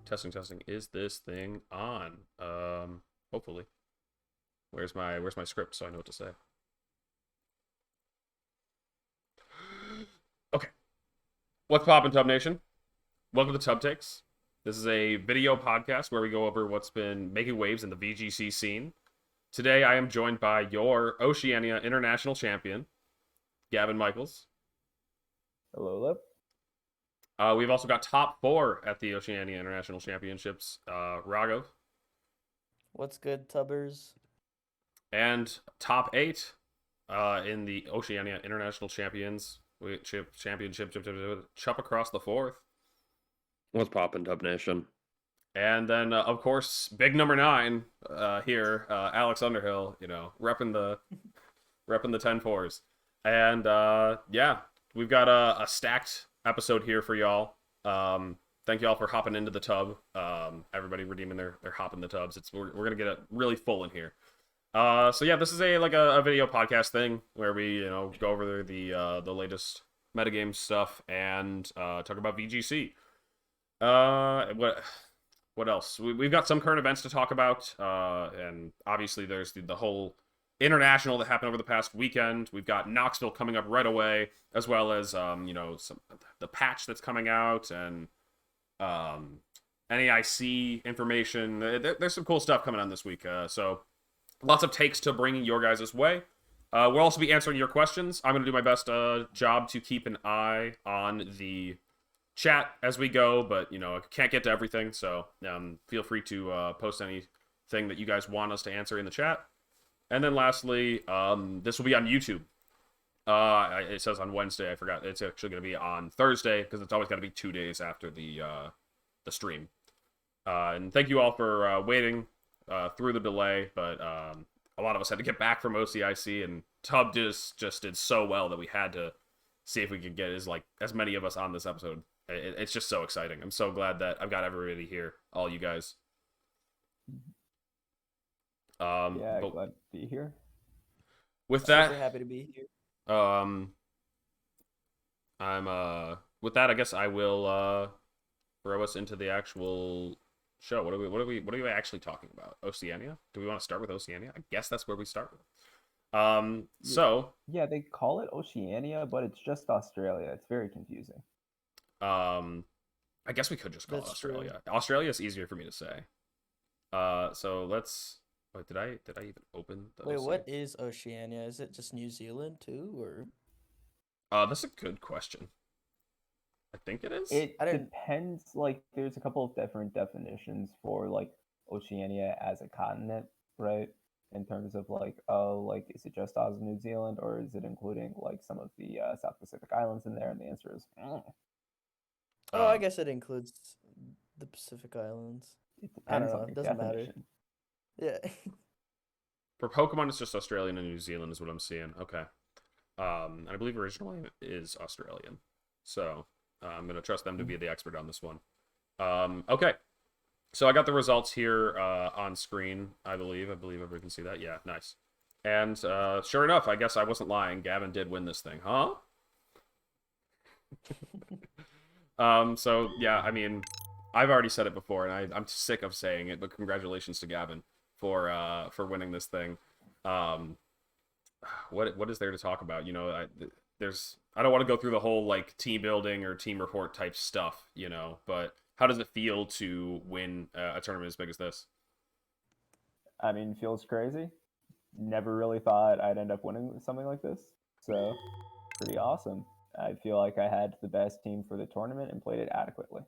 Testing, testing. Is this thing on? Hopefully. Where's my script so I know what to say? Okay. What's poppin', Tub Nation? Welcome to Tub Takes. This is a video podcast where we go over what's been making waves in the VGC scene. Today I am joined by your Oceania International Champion, Gavin Michaels. Hello, hello. We've also got top 4 at the Oceania International Championships, Raghav. What's good, Tubbers? And top 8 in the Oceania International Championship, Chuppa across the 4th. What's poppin', Tub Nation? And then, of course, big number 9 here, Alex Underhill, repping the 10-4s. And, yeah, we've got a stacked episode here for y'all. Thank y'all for hopping into the tub. Everybody redeeming their hop in the tubs. We're gonna get it really full in here. So yeah, this is a video podcast thing where we go over the latest metagame stuff and talk about VGC. What else? We've got some current events to talk about, and obviously there's the whole international that happened over the past weekend. We've got Knoxville coming up right away, as well as the patch that's coming out and NAIC information. There's some cool stuff coming on this week. So lots of takes to bring your guys' way. We'll also be answering your questions. I'm going to do my best job to keep an eye on the chat as we go, but I can't get to everything, so feel free to post anything that you guys want us to answer in the chat. And then lastly, this will be on YouTube. It says on Wednesday. I forgot. It's actually going to be on Thursday because it's always got to be 2 days after the stream. And thank you all for waiting through the delay. But a lot of us had to get back from OCIC, and Tub just did so well that we had to see if we could get as many of us on this episode. It's just so exciting. I'm so glad that I've got everybody here, all you guys. Yeah, glad to be here. With that, super happy to be here. With that, I guess I will throw us into the actual show. What are we actually talking about? Oceania? Do we want to start with Oceania? I guess that's where we start with. So yeah, they call it Oceania, but it's just Australia. It's very confusing. I guess we could just call it Australia. True. Australia is easier for me to say. So let's. Wait, did I even open the Wait, what is Oceania? Is it just New Zealand too, or? That's a good question. I think it is. It depends. Like, there's a couple of different definitions for Oceania as a continent, right? In terms of is it just Oz and New Zealand, or is it including some of the South Pacific Islands in there? And the answer is. I guess it includes the Pacific Islands. It depends on it your doesn't definition. matter. Yeah. For Pokemon, it's just Australian and New Zealand is what I'm seeing. Okay. And I believe originally it is Australian. So I'm going to trust them to be the expert on this one. Okay. So I got the results here on screen, I believe. I believe everybody can see that. Yeah, nice. And sure enough, I guess I wasn't lying. Gavin did win this thing. Huh? So, yeah, I mean, I've already said it before, and I'm sick of saying it, but congratulations to Gavin for winning this thing. What is there to talk about? I don't want to go through the whole team building or team report type stuff, but how does it feel to win a tournament as big as this? I mean, feels crazy. Never really thought I'd end up winning something like this, so pretty awesome. I feel like I had the best team for the tournament and played it adequately.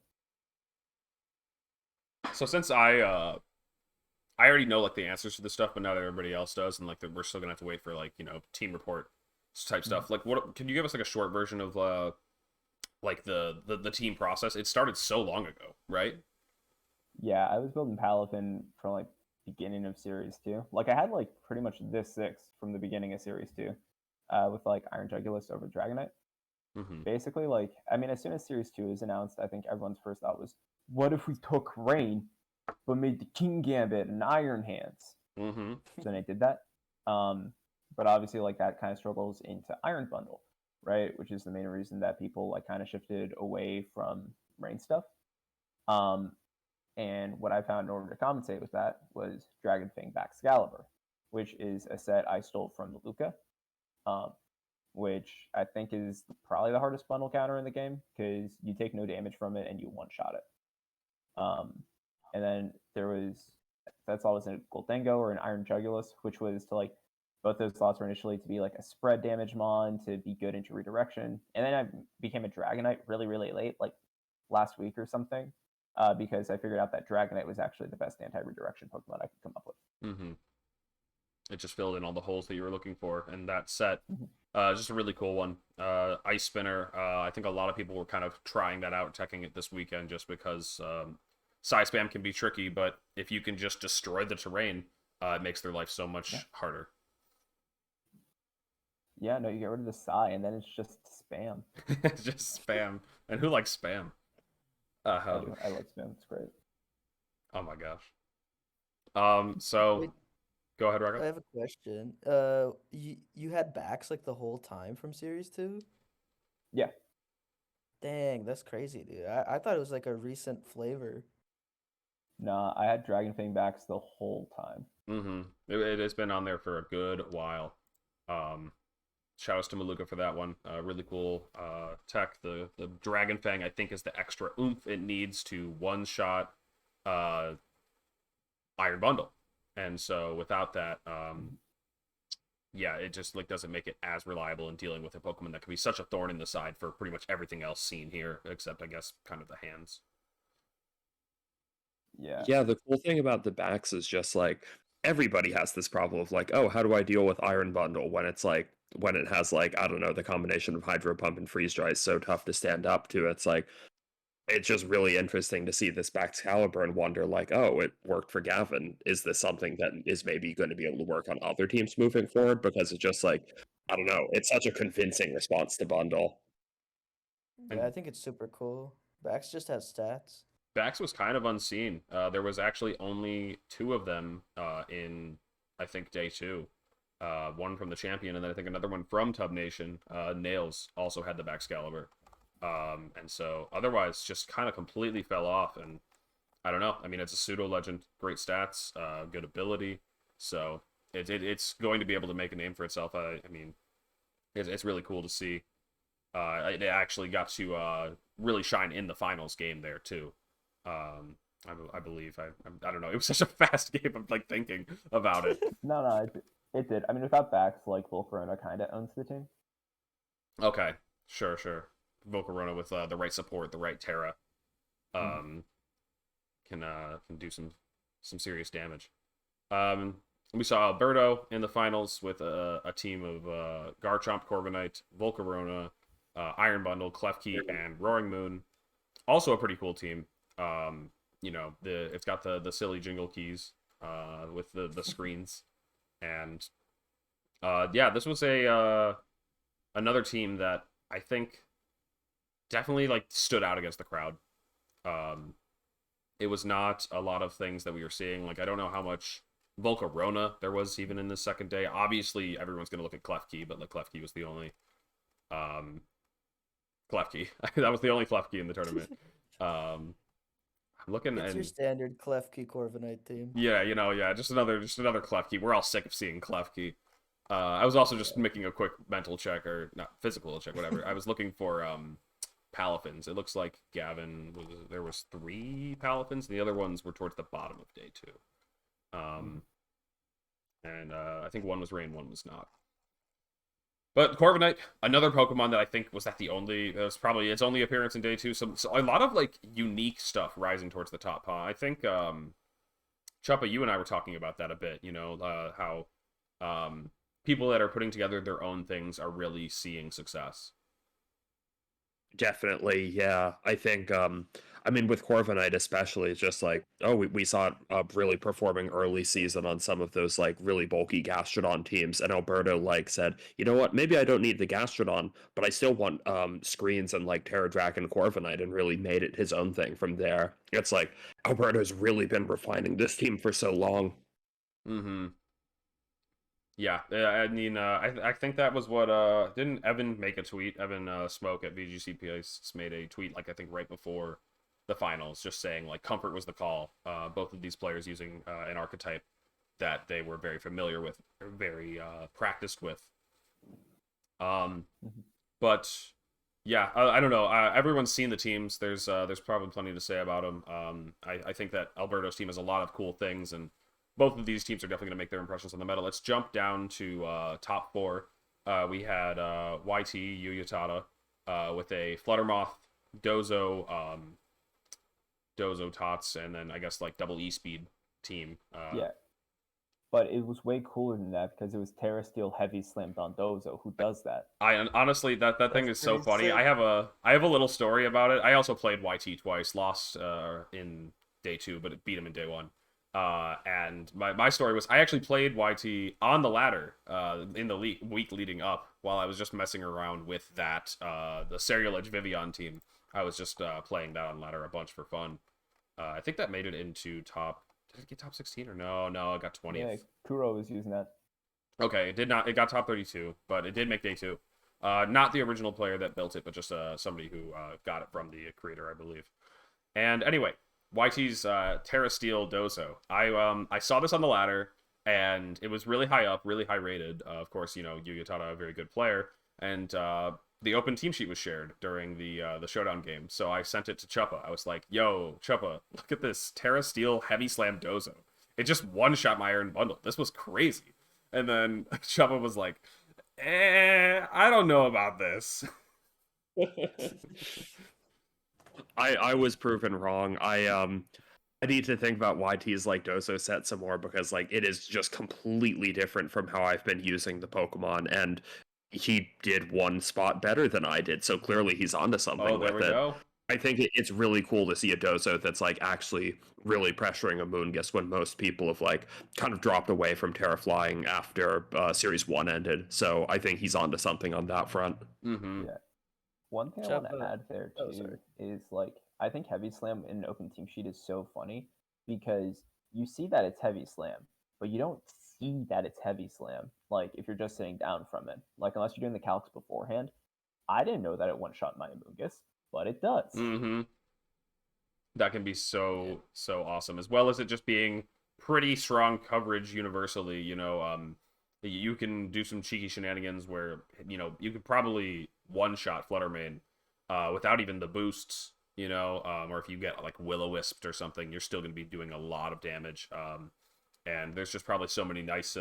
So since I already know the answers to this stuff, but not everybody else does, and we're still gonna have to wait for team report type stuff. What can you give us a short version of the team process? It started so long ago, right? Yeah, I was building Palafin from beginning of Series 2. I had pretty much this 6 from the beginning of Series 2, with Iron Jugulus over Dragonite. Mm-hmm. Basically, as soon as Series 2 was announced, I think everyone's first thought was, what if we took Rain, but made the King Gambit and Iron Hands? Mm-hmm. So then I did that. But obviously, that kind of struggles into Iron Bundle, right? Which is the main reason that people kind of shifted away from Rain stuff. And what I found in order to compensate with that was Dragon Fang Baxcalibur, which is a set I stole from Maluka, um, which I think is probably the hardest bundle counter in the game because you take no damage from it and you one-shot it. And then that's always a Goldengo or an Iron Jugulus, which was to like both those slots were initially to be like a spread damage mon to be good into redirection, and then I became a Dragonite really really late, like last week or something, because I figured out that Dragonite was actually the best anti-redirection Pokemon I could come up with. Mm-hmm. It just filled in all the holes that you were looking for, and that set, just a really cool one. Ice Spinner. I think a lot of people were kind of trying that out, teching it this weekend, just because Psy Spam can be tricky, but if you can just destroy the terrain, it makes their life so much harder. Yeah, no, you get rid of the Psy, and then it's just spam. Just spam. And who likes spam? I like spam. It's great. Oh my gosh. So Wait, go ahead, I Raghav. have a question. You had Bax like the whole time from Series 2? Yeah. Dang, that's crazy, dude. I thought it was like a recent flavor. Nah, I had Dragon Fang backs the whole time. Mm-hmm. It has been on there for a good while. Shout outs to Maluka for that one. Really cool tech. The Dragon Fang, I think, is the extra oomph it needs to one-shot Iron Bundle. And so without that, yeah, it just like doesn't make it as reliable in dealing with a Pokemon that can be such a thorn in the side for pretty much everything else seen here, except I guess kind of the hands. Yeah. Yeah, the cool thing about the backs is just like everybody has this problem of like, oh, how do I deal with Iron Bundle when it's like when it has like, I don't know, the combination of Hydro Pump and Freeze Dry is so tough to stand up to. It's like it's just really interesting to see this Baxcalibur and wonder like, oh, it worked for Gavin. Is this something that is maybe going to be able to work on other teams moving forward? Because it's just like, I don't know, it's such a convincing response to Bundle. Yeah, I think it's super cool. Bax just has stats. Bax was kind of unseen. There was actually only 2 of them in, I think, day 2. One from the champion, and then I think another one from Tub Nation. Nails also had the Baxcalibur. And so otherwise just kind of completely fell off. And I don't know. I mean, it's a pseudo legend, great stats, good ability. So it's going to be able to make a name for itself. I mean, it's really cool to see. It actually got to really shine in the finals game there too. I believe. I don't know. It was such a fast game. I'm like thinking about it. No, it did. I mean, without backs, like Volcarona kind of owns the team. Okay, sure. Volcarona with the right support, the right Terra, can do some serious damage. We saw Alberto in the finals with a team of Garchomp, Corviknight, Volcarona, Iron Bundle, Klefki, and Roaring Moon. Also a pretty cool team. You know, it's got the silly jingle keys with the screens, and yeah, this was another team that I think definitely like stood out against the crowd. It was not a lot of things that we were seeing. Like I don't know how much Volcarona there was even in the second day. Obviously, everyone's gonna look at Klefki, but like Klefki was the only Klefki. That was the only Klefki in the tournament. I'm looking It's your and standard Klefki Corviknight team. yeah, you know, yeah, just another Klefki. We're all sick of seeing Klefki. I was also just making a quick mental check, or not physical check, whatever. I was looking for Palafins. It looks like Gavin there was 3 Palafins, and the other ones were towards the bottom of day 2. And I think one was rain, one was not. But Corviknight, another Pokemon that I think was probably its only appearance in day 2. So a lot of like unique stuff rising towards the top. Huh? I think Chuppa, you and I were talking about that a bit. You know how people that are putting together their own things are really seeing success. Definitely, yeah. I think, I mean, with Corviknight especially, it's just like, oh, we saw it really performing early season on some of those, like, really bulky Gastrodon teams, and Alberto, like, said, you know what, maybe I don't need the Gastrodon, but I still want, screens and, like, Terra Dragon Corviknight, and really made it his own thing from there. It's like, Alberto's really been refining this team for so long. Mm-hmm. Yeah, I mean, I think that was what, didn't Evan make a tweet? Evan Smoke at VGCPS made a tweet, like, I think right before the finals, just saying like Comfort was the call. Both of these players using an archetype that they were very familiar with, or very practiced with. But yeah, I don't know. Everyone's seen the teams. There's probably plenty to say about them. I think that Alberto's team has a lot of cool things, and both of these teams are definitely going to make their impressions on the meta. Let's jump down to top 4. We had YT Yuyatada with a Fluttermoth, Dozo, Dozo Tots, and then I guess like double E speed team. Yeah. But it was way cooler than that because it was Terra Steel Heavy Slam Dondozo. Who does that? I honestly that thing is so pretty funny. sick. I have a little story about it. I also played YT twice, lost in day 2, but beat him in day 1. And my story was I actually played YT on the ladder in the week leading up while I was just messing around with that the Serial Edge Vivian team. I was just playing that on ladder a bunch for fun. I think that made it into top. Did it get top 16 or no? No, it got 20th. Yeah, Kuro was using that. Okay, it did not. It got top 32, but it did make day 2. Not the original player that built it, but just somebody who got it from the creator, I believe. And anyway, YT's Terra Steel Dozo. I saw this on the ladder, and it was really high up, really high rated. Of course, you know, Yuyatada, a very good player, and the open team sheet was shared during the showdown game. So I sent it to Chuppa. I was like, "Yo, Chuppa, look at this Terra Steel Heavy Slam Dozo. It just one-shot my Iron Bundle. This was crazy." And then Chuppa was like, I don't know about this. I was proven wrong. I need to think about YT's like Dozo set some more because like it is just completely different from how I've been using the Pokemon, and he did one spot better than I did, so clearly he's onto something There with we it. go. I think it's really cool to see a Dozo that's like actually really pressuring a Moongus when most people have like kind of dropped away from Terraflying after Series 1 ended. So I think he's onto something on that front. Mm-hmm. Yeah. One thing I want to Choppa- add there oh, too sorry. is like I think Heavy Slam in an open team sheet is so funny because you see that it's Heavy Slam, but you don't see that it's Heavy Slam. Like if you're just sitting down from it, like unless you're doing the calcs beforehand. I didn't know that it one shot my Amoonguss, but it does. Mm-hmm. That can be so awesome, as well as it just being pretty strong coverage universally. You know, you can do some cheeky shenanigans where you know you could probably one-shot Fluttermane without even the boosts. You know, or if you get like Will-O-Wisped or something, you're still going to be doing a lot of damage. And there's just probably so many nice,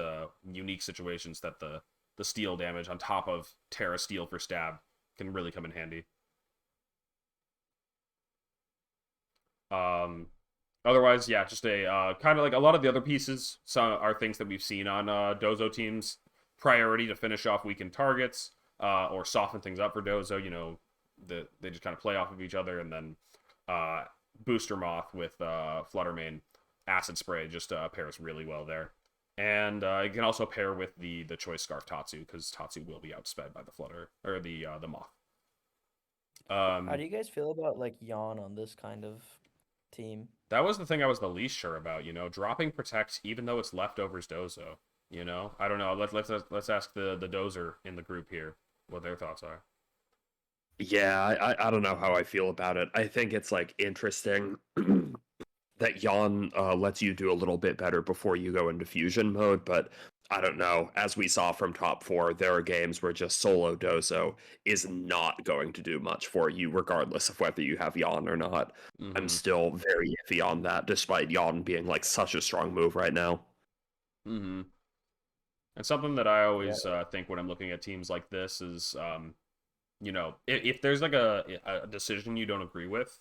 unique situations that the steel damage on top of Terra Steel for stab can really come in handy. Otherwise, yeah, just a kind of like a lot of the other pieces. Some are things that we've seen on Dozo teams. Priority to finish off weakened targets, or soften things up for Dozo. You know, they just kind of play off of each other, and then Booster Moth with Fluttermane Acid Spray just pairs really well there. And it can also pair with the Choice Scarf Tatsu, because Tatsu will be outsped by the Flutter or the Moth. How do you guys feel about like Yawn on this kind of team? That was the thing I was the least sure about. You know, dropping Protect even though it's leftovers Dozo. You know, I don't know. Let's ask the Dozer in the group here what their thoughts are. Yeah, I don't know how I feel about it. I think it's like interesting that Yawn lets you do a little bit better before you go into fusion mode, but I don't know. As we saw from top 4, there are games where just solo Dozo is not going to do much for you, regardless of whether you have Yawn or not. Mm-hmm. I'm still very iffy on that, despite Yawn being like such a strong move right now. Mm-hmm. And something that I always think when I'm looking at teams like this is, you know, if there's like a decision you don't agree with,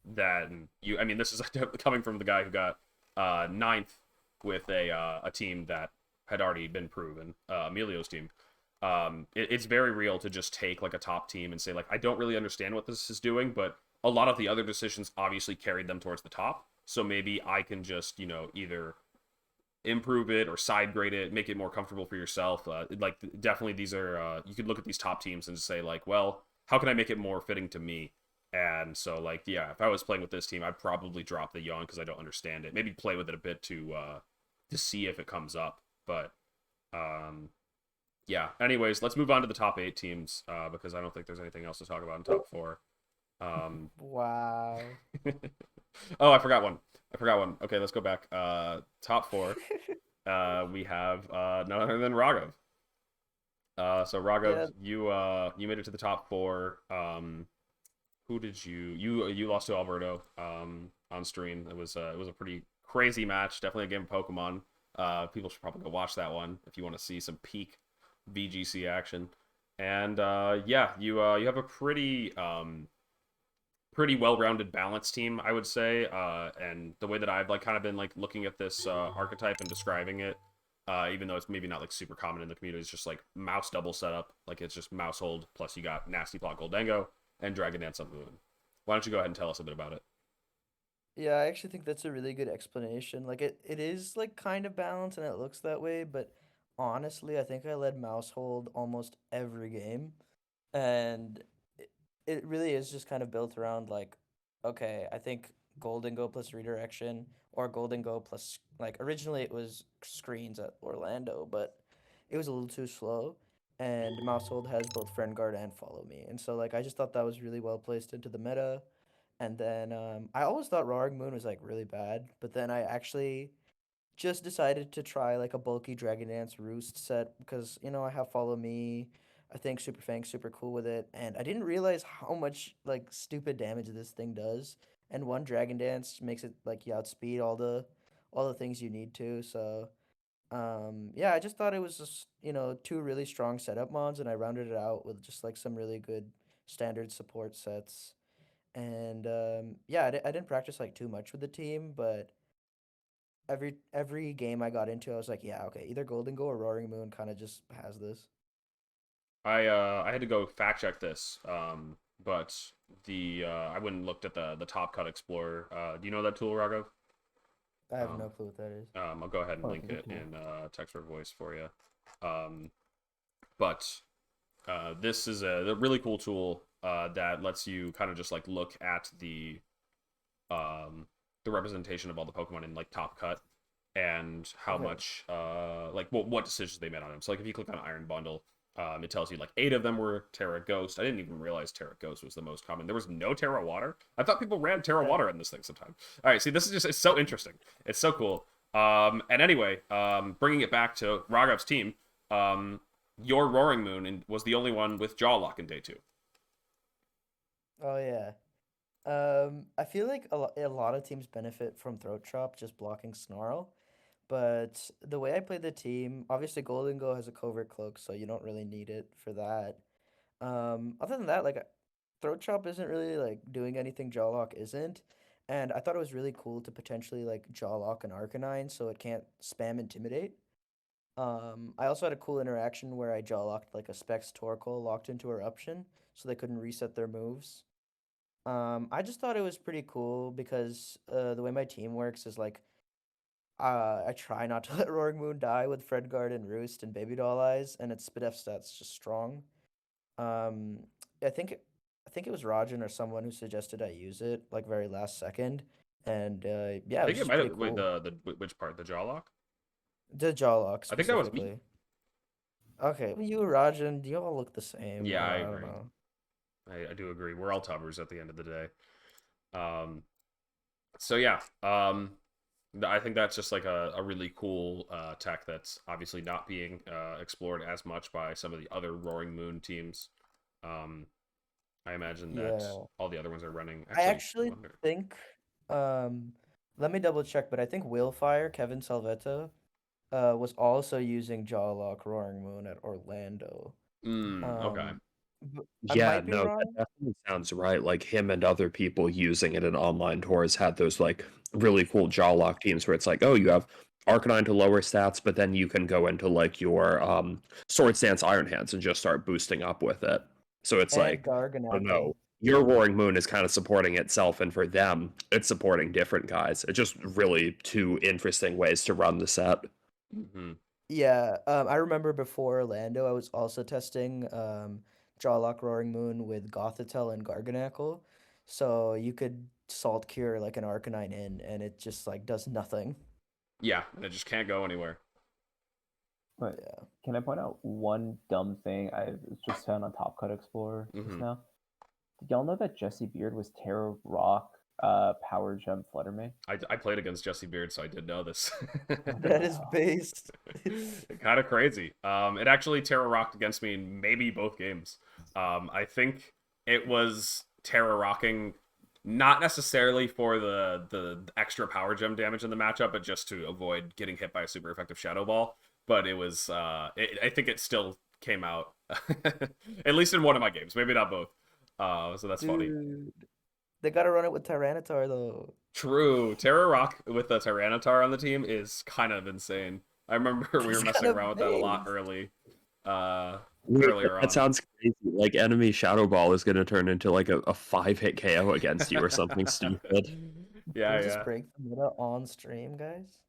then I mean, this is coming from the guy who got 9th with a team that had already been proven, Emilio's team. It's very real to just take like a top team and say like, I don't really understand what this is doing, but a lot of the other decisions obviously carried them towards the top. So maybe I can just, you know, either improve it or side grade it, make it more comfortable for yourself. Like definitely these are, you could look at these top teams and just say like, well, how can I make it more fitting to me? And so like, yeah, if I was playing with this team, I'd probably drop the Yawn because I don't understand it. Maybe play with it a bit to see if it comes up. But yeah, anyways, let's move on to the top 8 teams because I don't think there's anything else to talk about in top 4. Wow. Oh, I forgot one. Okay, let's go back. Top four. We have none other than Raghav. So Raghav, Yeah. you made it to the top four. Who did you lost to Alberto on stream. It was a pretty crazy match. Definitely a game of Pokemon. People should probably go watch that one if you want to see some peak VGC action. And yeah, you have a pretty well-rounded balanced team, I would say. And the way that I've like kind of been like looking at this archetype and describing it, even though it's maybe not like super common in the community, it's just like mouse double setup. Like it's just Mousehold plus you got Nasty Plot Goldengo and Dragon Dance on the Moon. Why don't you go ahead and tell us a bit about it? Yeah, I actually think that's a really good explanation. Like it is like kind of balanced and it looks that way, but honestly, I think I led Mousehold almost every game. And it really is just kind of built around like, okay, I think Golden Go plus redirection or Golden Go plus like originally it was screens at Orlando, but it was a little too slow. And Mousehold has both Friend Guard and Follow Me, and so like I just thought that was really well placed into the meta. And then I always thought Roaring Moon was like really bad, but then I actually just decided to try like a bulky Dragon Dance Roost set because I have Follow Me. I think Super Fang's super cool with it, and I didn't realize how much like stupid damage this thing does. And one Dragon Dance makes it like you outspeed all the things you need to. So yeah, I just thought it was just two really strong setup mods, and I rounded it out with just like some really good standard support sets. And yeah, I didn't practice like too much with the team, but every game I got into, I was like, yeah, okay, either Golden Go or Roaring Moon kind of just has this. I had to go fact check this, but the I went and looked at the Top Cut Explorer. Do you know that tool, Raghav? I have Um, no clue what that is. I'll go ahead and Oh, link good it tool. in text or voice for you. Um, but this is a really cool tool that lets you kind of just like look at the representation of all the Pokemon in like Top Cut and how Okay. much like what decisions they made on them. So like if you click on Iron Bundle, it tells you like 8 of them were Terra Ghost. I didn't even realize Terra Ghost was the most common. There was no Terra Water. I thought people ran Terra Yeah. Water in this thing sometime. All right, see, this is just it's so interesting. It's so cool. And anyway, bringing it back to Raghav's team, your Roaring Moon was the only one with Jaw Lock in day 2. Oh yeah. I feel like a lot of teams benefit from Throat Chop just blocking Snarl, but the way I play the team, obviously Golden Go has a covert cloak, so you don't really need it for that. Other than that, like Throat Chop isn't really like doing anything Jawlock isn't, and I thought it was really cool to potentially like Jawlock an Arcanine so it can't spam Intimidate. I also had a cool interaction where I Jawlocked like a Specs Torkoal locked into Eruption, so they couldn't reset their moves. I just thought it was pretty cool because the way my team works is like I try not to let Roaring Moon die with Fredguard and Roost and Baby Doll Eyes, and its SpDef stats just strong. Um, I think I think it was Rajan or someone who suggested I use it like very last second, and yeah, I it was think it just might pretty have wait cool. which part, the Jaw Lock? The Jawlock I think that was me. specifically. Okay, well, you Rajan, you all look the same. Yeah, I I don't agree. know. I do agree. We're all tubbers at the end of the day. Um, so yeah, I think that's just like a really cool tech that's obviously not being explored as much by some of the other Roaring Moon teams. Um, I imagine that Yeah, all the other ones are running. I Actually, I actually wonder. think. Um, Let me double check, but I think Willfire, Kevin Salvetta, was also using Jawlock Roaring Moon at Orlando. Okay. Um, I Yeah, might be no, that wrong. definitely sounds right. Like him and other people using it in online tours had those like really cool jaw lock teams where it's like, oh, you have Arcanine to lower stats, but then you can go into like your Sword Stance Iron Hands and just start boosting up with it. So it's And like, I don't Garganacl. know, your Roaring Moon is kind of supporting itself, and for them, it's supporting different guys. It's just really two interesting ways to run the set. Hmm. Yeah, I remember before Orlando, I was also testing Jawlock Roaring Moon with Gothitelle and Garganacl. So you could Salt Cure like an Arcanine in, and it just like does nothing. Yeah, and it just can't go anywhere. But Yeah. can I point out one dumb thing I just found on Top Cut Explorer just Hmm. now? Did y'all know that Jesse Beard was Terra Rock, Power Gem Flutter Mane? I played against Jesse Beard, so I did know this. That is based. Kind of crazy. It actually Terra rocked against me in maybe both games. I think it was Terra rocking, not necessarily for the extra power gem damage in the matchup, but just to avoid getting hit by a super effective Shadow Ball. But it was, I think it still came out, at least in one of my games, maybe not both. So that's funny. Dude, they gotta run it with Tyranitar though. True. Terra Rock with the Tyranitar on the team is kind of insane. I remember we were It's messing kinda around with that a lot big. early. Wait, Earlier on. that sounds crazy. Like enemy Shadow Ball is gonna turn into like a 5-hit KO against you or something stupid. Yeah, Can we just yeah. break the meta on stream, guys?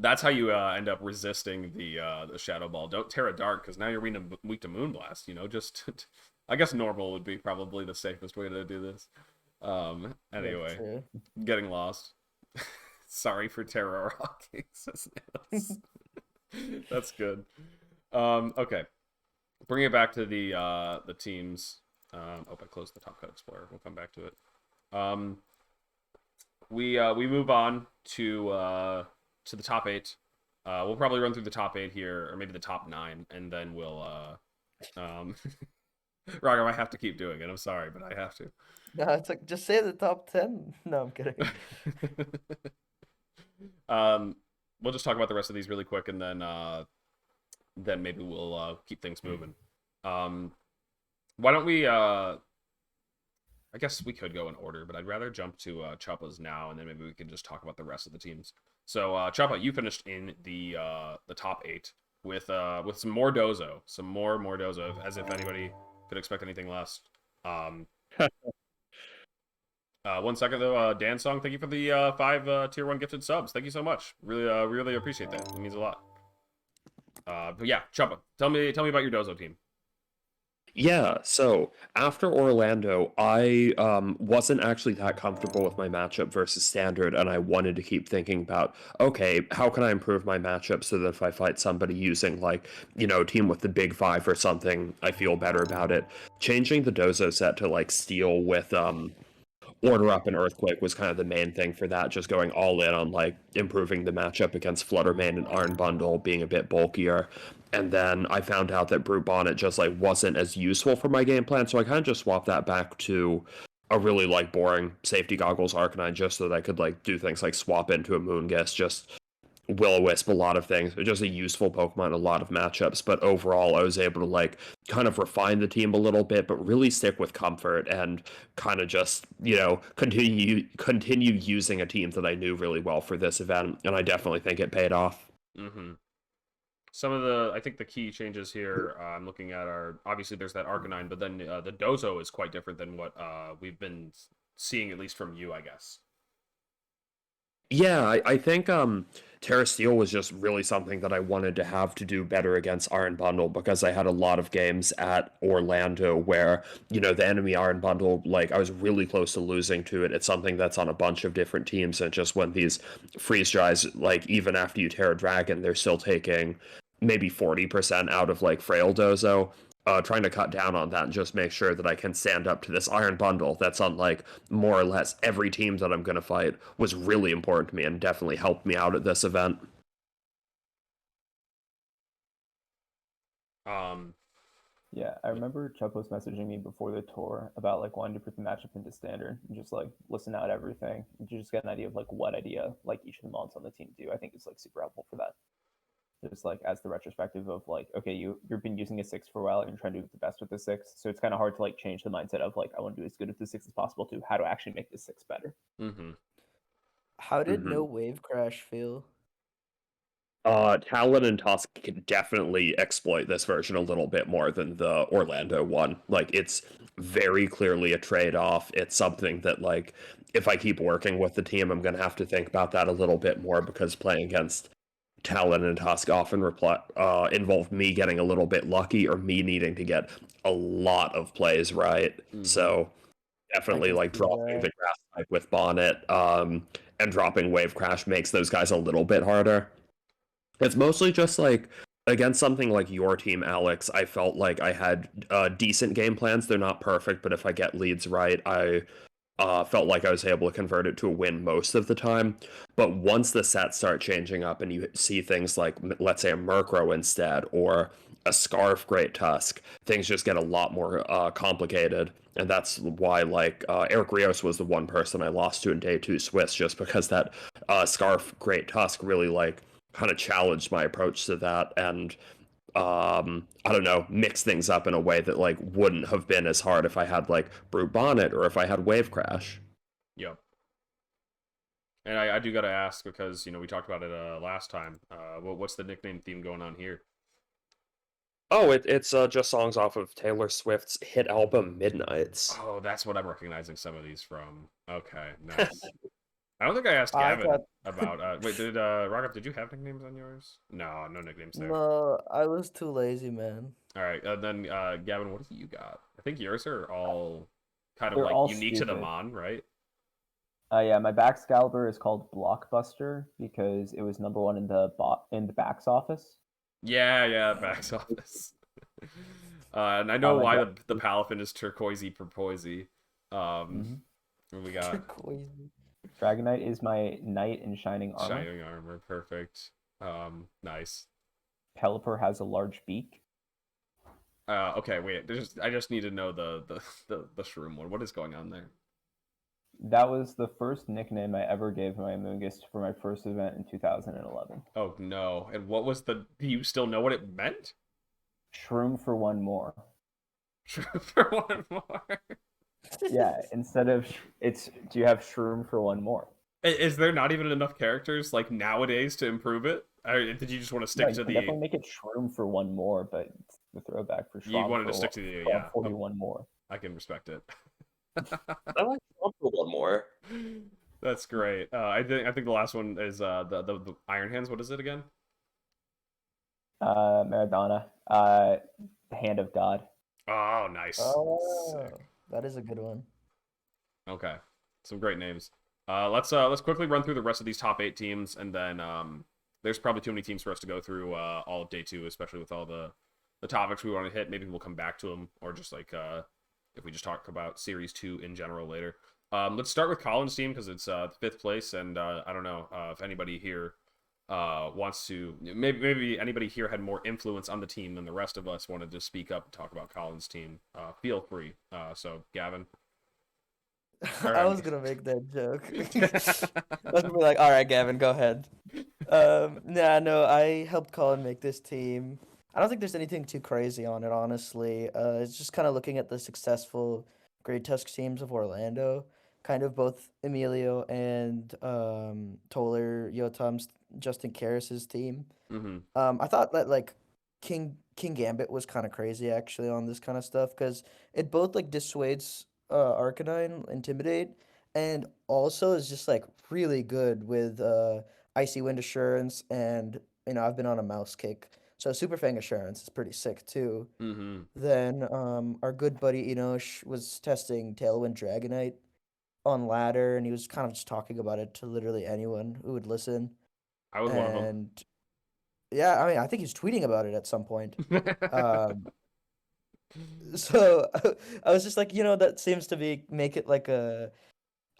That's how you end up resisting the Shadow Ball. Don't Terra Dark, because now you're weak to Moonblast. You know, just I guess normal would be probably the safest way to do this. Yeah, Anyway, true. getting lost. Sorry for Terra rocking. Says Nails. That's good. Okay, bring it back to the teams. Oh, I closed the Top Cut Explorer. We'll come back to it. We move on to the top 8. We'll probably run through the top 8 here, or maybe the top 9, and then we'll Raghav, I have to keep doing it. I'm sorry, but I have to. No, it's like just say the top 10. No, I'm kidding. We'll just talk about the rest of these really quick, and then maybe we'll keep things moving. Why don't we? I guess we could go in order, but I'd rather jump to Choppa's now, and then maybe we can just talk about the rest of the teams. So Choppa, you finished in the top 8 with some more Dozo, some more Dozo, as if anybody could expect anything less. 1 second though, Dan Song, thank you for the 5 tier 1 gifted subs. Thank you so much. Really appreciate that. It means a lot. But yeah, Choppa, tell me about your Dozo team. Yeah, so after Orlando, I wasn't actually that comfortable with my matchup versus Standard, and I wanted to keep thinking about, okay, how can I improve my matchup so that if I fight somebody using, like, team with the big 5 or something, I feel better about it. Changing the Dozo set to, like, Steel with Order Up and Earthquake was kind of the main thing for that, just going all in on, like, improving the matchup against Fluttermane and Iron Bundle, being a bit bulkier. And then I found out that Brute Bonnet just, like, wasn't as useful for my game plan, so I kind of just swapped that back to a really, like, boring Safety Goggles Arcanine, just so that I could, like, do things like swap into a Moongus, just Will-O-Wisp a lot of things. It's just a useful Pokemon in a lot of matchups, but overall I was able to, like, kind of refine the team a little bit, but really stick with comfort and kind of just, continue using a team that I knew really well for this event, and I definitely think it paid off. Mm-hmm. I think the key changes here I'm looking at are, obviously there's that Arcanine, but then the Dozo is quite different than what we've been seeing, at least from you, I guess. Yeah, I think Terra Steel was just really something that I wanted to have to do better against Iron Bundle, because I had a lot of games at Orlando where, the enemy Iron Bundle, like, I was really close to losing to it. It's something that's on a bunch of different teams, and just when these freeze dries, like, even after you Terra Dragon, they're still taking maybe 40% out of, like, Frail Dozo. Trying to cut down on that and just make sure that I can stand up to this Iron Bundle that's on, like, more or less every team that I'm going to fight was really important to me and definitely helped me out at this event. Yeah, I remember Chuppa was messaging me before the tour about, like, wanting to put the matchup into Standard and just, like, listen out everything and just get an idea of, like, what idea, like, each of the mons on the team do. I think it's, like, super helpful for that. Just, like, as the retrospective of, like, okay, you've been using a 6 for a while and you're trying to do the best with the 6, so it's kind of hard to, like, change the mindset of, like, I want to do as good with the 6 as possible to how to actually make the 6 better. Mm-hmm. How did no Wave Crash feel? Talon and Tusk can definitely exploit this version a little bit more than the Orlando one. Like, it's very clearly a trade-off. It's something that, like, if I keep working with the team, I'm going to have to think about that a little bit more, because playing against Talon and Tusk often involve me getting a little bit lucky or me needing to get a lot of plays right. Mm-hmm. So definitely, like, dropping the grass type with Bonnet and dropping Wave Crash makes those guys a little bit harder. It's mostly just, like, against something like your team, Alex, I felt like I had decent game plans. They're not perfect, but if I get leads right, I felt like I was able to convert it to a win most of the time. But once the sets start changing up and you see things like, let's say, a Murkrow instead, or a Scarf Great Tusk, things just get a lot more complicated. And that's why, like, Eric Rios was the one person I lost to in Day 2 Swiss, just because that Scarf Great Tusk really, like, kind of challenged my approach to that. And I don't know, mix things up in a way that like wouldn't have been as hard if I had like Brute Bonnet or if I had Wave Crash. Yep. And I do gotta ask because we talked about it last time. What's the nickname theme going on here? Oh, it's just songs off of Taylor Swift's hit album Midnights. Oh, that's what I'm recognizing some of these from. Okay, nice. I don't think I asked I Gavin thought- about. Wait, did Raghav? Did you have nicknames on yours? No, no nicknames there. No, I was too lazy, man. All right, then Gavin, what do you got? I think yours are all kind of They're like all unique to the stupid. Mon, right? Yeah, my Baxcalibur is called Blockbuster because it was number one in the Bax office. Yeah, Back's office. And I know my why God. the Palafin is turquoisey porpoisey. What we got Turquoise. Dragonite is my knight in shining armor. shining armor, perfect. Nice. Pelipper has a large beak. Okay, wait. I just need to know the shroom one. What is going on there? That was the first nickname I ever gave my Amoonguss for my first event in 2011. Oh no! And what was do you still know what it meant? Shroom for one more. For one more. Yeah, instead of do you have Shroom for one more? Is there not even enough characters like nowadays to improve it? Did you just want to stick No, you to can definitely make it Shroom for one more, but it's the throwback for Shroom. You wanted to stick to the 41 more. I can respect it. I like one more. That's great. I think the last one is the Iron Hands. What is it again? Maradona. The Hand of God. Oh, nice. Oh, Sick. that is a good one. Okay, some great names. Let's quickly run through the rest of these top 8 teams, and then there's probably too many teams for us to go through all of day 2, especially with all the topics we want to hit. Maybe we'll come back to them, or just like if we just talk about Series 2 in general later. Let's start with Colin's team because it's 5th place, and I don't know if anybody here wants to. Maybe anybody here had more influence on the team than the rest of us wanted to speak up and talk about Colin's team. Feel free. So Gavin. I was gonna make that joke. I was gonna be like, all right, Gavin, go ahead. No, I helped Colin make this team. I don't think there's anything too crazy on it, honestly. It's just kind of looking at the successful Great Tusk teams of Orlando, kind of both Emilio and Toller, Yotam's, Justin Karras's team. Mm-hmm. I thought that like King Gambit was kind of crazy actually on this kind of stuff because it both like dissuades Arcanine, Intimidate, and also is just like really good with Icy Wind Assurance, and I've been on a mouse kick, so Super Fang Assurance is pretty sick too. Mm-hmm. Then our good buddy Enosh was testing Tailwind Dragonite on ladder, and he was kind of just talking about it to literally anyone who would listen. I was one of them. And yeah, I mean, I think he's tweeting about it at some point. So I was just like, that seems to make it like a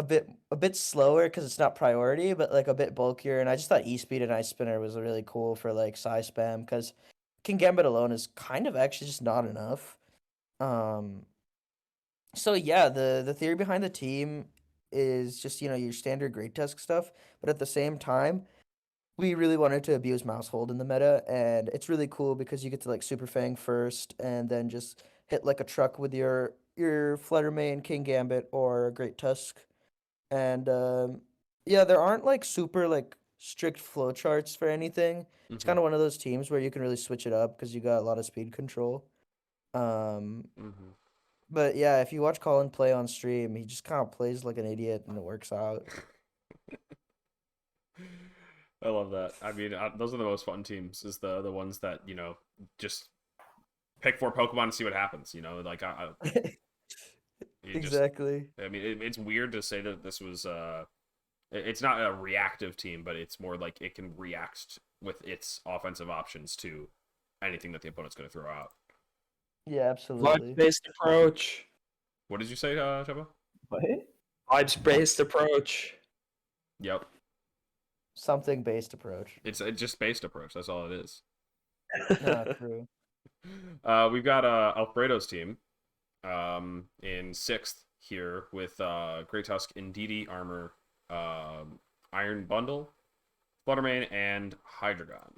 bit slower because it's not priority, but like a bit bulkier. And I just thought E-Speed and Ice Spinner was really cool for like size spam because King Gambit alone is kind of actually just not enough. So yeah, the theory behind the team is just your standard Great Tusk stuff, but at the same time, we really wanted to abuse Mousehold in the meta, and it's really cool because you get to like Super Fang first, and then just hit like a truck with your Fluttermane, King Gambit, or Great Tusk, and yeah, there aren't like super like strict flowcharts for anything. It's kind of one of those teams where you can really switch it up because you got a lot of speed control. But yeah, if you watch Colin play on stream, he just kind of plays like an idiot, and it works out. I love that. I mean, those are the most fun teams. Is the ones that just pick 4 Pokemon and see what happens. Like Exactly. I mean, it's weird to say that this was it's not a reactive team, but it's more like it can react with its offensive options to anything that the opponent's going to throw out. Yeah, absolutely. Vibes-based approach. What did you say, Choppa? What? Vibes-based approach. Yep. Something based approach. It's just based approach. That's all it is. No, true. We've got Alfredo's team in 6th here with Grey Tusk, Indeedee Armor, Iron Bundle, Fluttermane, and Hydreigon.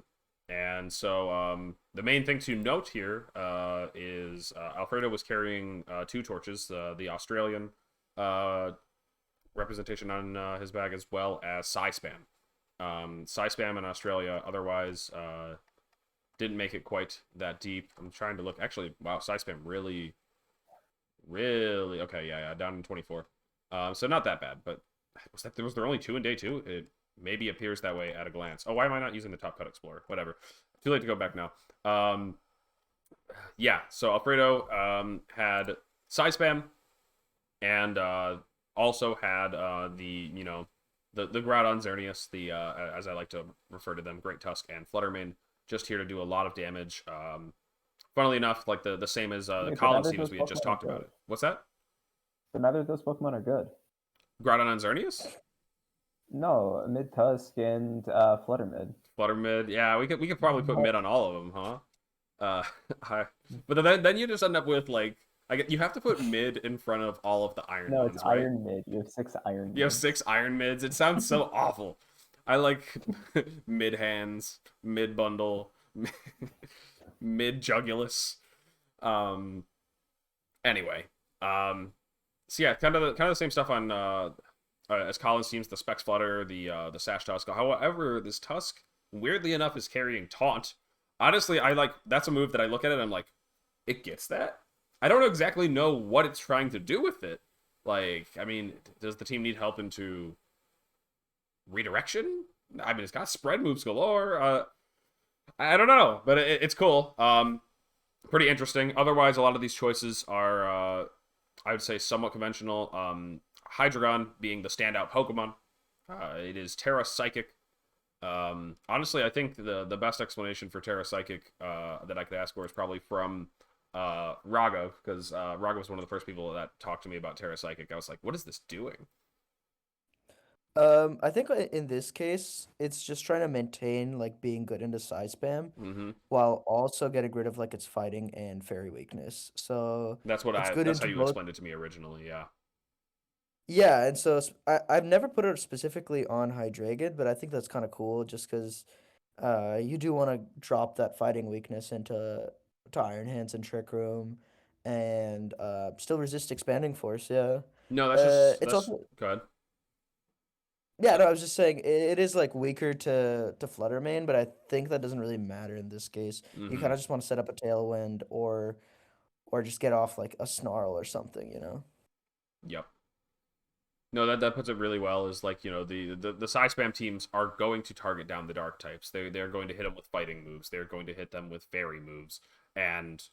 And so the main thing to note here is Alfredo was carrying 2 torches, the Australian representation on his bag, as well as Psy-Spam. Psy-Spam in Australia otherwise didn't make it quite that deep. I'm trying to look. Actually, wow, Psy-Spam really... Okay, yeah, down in 24. So not that bad, but was there only 2 in day 2? It maybe appears that way at a glance. Oh, why am I not using the Top Cut Explorer? Whatever. Too late to go back now. Yeah, so Alfredo had Psy-Spam and also had the Groudon Xerneas, the as I like to refer to them, Great Tusk and Fluttermane, just here to do a lot of damage. Funnily enough, like the same as the Colin team as we had just talked about it. What's that? So neither of those Pokemon are good. Groudon and Xerneas? No, Mid-Tusk and Fluttermid. Fluttermid, yeah, we could probably put mid on all of them, huh? But then you just end up with like you have to put mid in front of all of the iron. No, ones, it's right? Iron Mid. You have 6 Iron. You have 6 iron mids. It sounds so awful. I like mid hands, mid bundle, mid jugulus. Anyway, so yeah, kind of the same stuff on as Colin's teams, the Specs Flutter, the Sash Tusk. However, this Tusk, weirdly enough, is carrying Taunt. Honestly, that's a move that I look at it and I'm like, it gets that? I don't exactly know what it's trying to do with it. Like, I mean, does the team need help into redirection? I mean, it's got spread moves galore. I don't know, but it's cool. Pretty interesting. Otherwise, a lot of these choices are, I would say, somewhat conventional. Hydreigon being the standout Pokemon. It is Terra Psychic. Honestly, I think the best explanation for Terra Psychic that I could ask for is probably from Raghav, because Raghav was one of the first people that talked to me about Terra Psychic. I was like, what is this doing? I think in this case, it's just trying to maintain like being good into Psy-Spam while also getting rid of like its fighting and fairy weakness. So that's it's good that's how into you both. explained it to me originally, yeah. Yeah, and so I've never put it specifically on Hydreigon, but I think that's kind of cool just because you do want to drop that fighting weakness into Iron Hands and Trick Room and still resist Expanding Force, yeah. No, that's also go ahead. Yeah, no, I was just saying it is like weaker to Fluttermane, but I think that doesn't really matter in this case. You kind of just want to set up a Tailwind or just get off like a Snarl or something, you know. Yep. No, that puts it really well. Is like, you know, the Psy-Spam teams are going to target down the dark types. They're going to hit them with fighting moves. They're going to hit them with fairy moves, and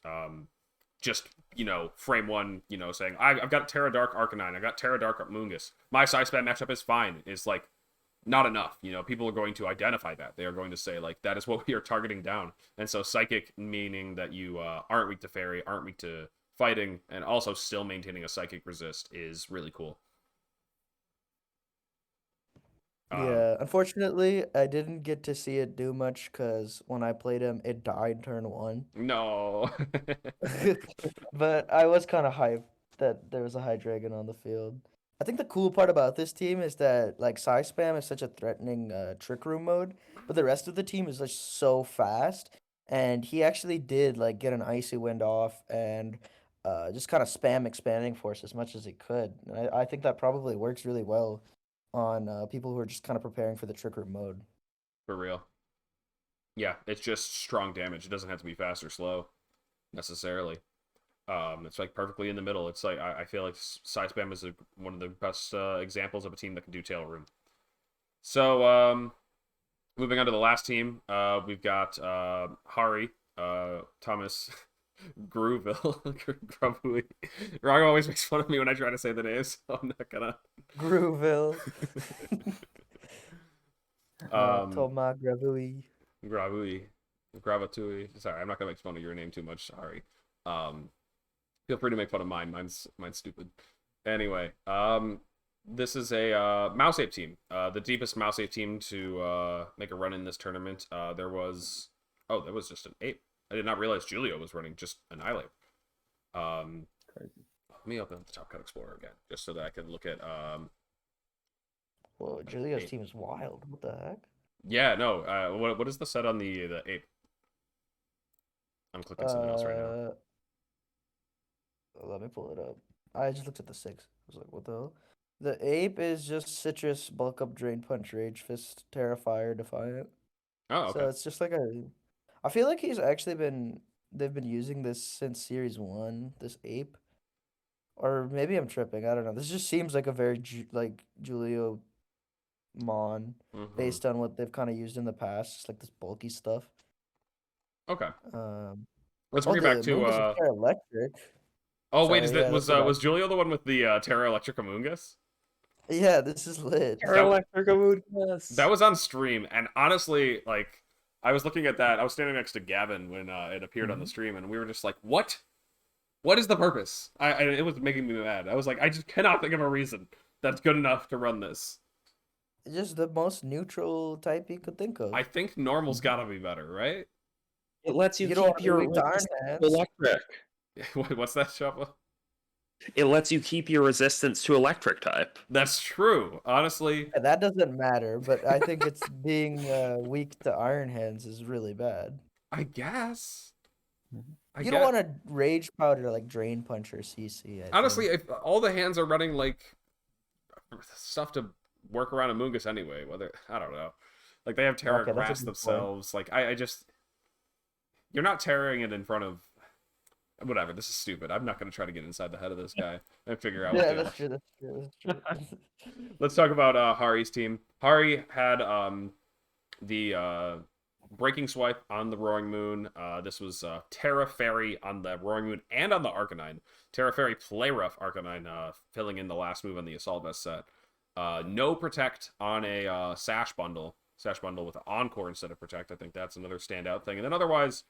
just, you know, frame one, you know, saying I've got Terra Dark Arcanine, I got Terra Dark Mungus. My Psy-Spam matchup is fine. Is like not enough. You know, people are going to identify that. They are going to say like that is what we are targeting down. And so Psychic, meaning that you aren't weak to fairy, aren't weak to fighting, and also still maintaining a Psychic resist is really cool. Yeah, unfortunately, I didn't get to see it do much because when I played him, it died turn 1. No. But I was kind of hyped that there was a Hydreigon on the field. I think the cool part about this team is that like Psy-Spam is such a threatening Trick Room mode, but the rest of the team is just so fast. And he actually did like get an Icy Wind off and just kind of spam Expanding Force as much as he could. And I think that probably works really well on people who are just kind of preparing for the Trick Room mode. For real. Yeah, it's just strong damage. It doesn't have to be fast or slow necessarily. It's like perfectly in the middle. It's like I feel like Psy-Spam is one of the best examples of a team that can do Tail Room. So moving on to the last team, we've got Hari, Thomas, Grooville, Gravui. Raghav always makes fun of me when I try to say the names, so I'm not gonna. Grooville. Um, Thomas Gravui. Gravui. Gravatui. Sorry, I'm not gonna make fun of your name too much. Sorry. Feel free to make fun of mine. Mine's stupid. Anyway, this is a Mousehold team. The deepest Mousehold team to make a run in this tournament. There was just an ape. I did not realize Julio was running just an Annihilape. Crazy. Let me open up the Top Cut Explorer again, just so that I can look at Whoa, Julio's ape. team is wild. What the heck? Yeah, no. What is the set on the ape? I'm clicking something else right now. Let me pull it up. I just looked at the 6. I was like, what the hell? The ape is just Citrus, Bulk Up, Drain Punch, Rage Fist, Terrifier, Defiant. Oh, okay. So it's just like a. I feel like he's actually been. They've been using this since Series 1, this ape. Or maybe I'm tripping. I don't know. This just seems like a very like Julio Mon based on what they've kind of used in the past. Just like this bulky stuff. Okay. Um, Let's bring it back the to Moongus is Terra Electric. Oh wait, is Sorry, that yeah, that's what I- was Julio the one with the Terra Electric Amoonguss? Yeah, this is lit. That was on stream, and honestly, like I was looking at that. I was standing next to Gavin when it appeared on the stream, and we were just like, "What? What is the purpose?" It was making me mad. I was like, I just cannot think of a reason that's good enough to run this. Just the most neutral type you could think of. I think normal's gotta be better, right? It lets you You don't keep your want to weak to resistance Iron to Hands. electric. What's that, Choppa? It lets you keep your resistance to electric type. That's true. Honestly, Yeah, that doesn't matter, but I think it's being weak to Iron Hands is really bad. I guess. You don't want to Rage Powder like Drain Punch or CC. Honestly, if all the hands are running like stuff to work around Amoonguss anyway, whether I don't know, like they have Terra Okay, that's a Grass good themselves. Like I just, you're not tearing it in front of. Whatever. This is stupid. I'm not gonna try to get inside the head of this guy and figure out. Yeah, what that's true. That's true. That's true. Let's talk about Hari's team. Hari had the Breaking Swipe on the Roaring Moon. This was Terra Fairy on the Roaring Moon and on the Arcanine. Terra Fairy Play Rough Arcanine filling in the last move on the Assault Vest set. No Protect on a Sash Bundle. Sash Bundle with Encore instead of Protect. I think that's another standout thing. And then otherwise,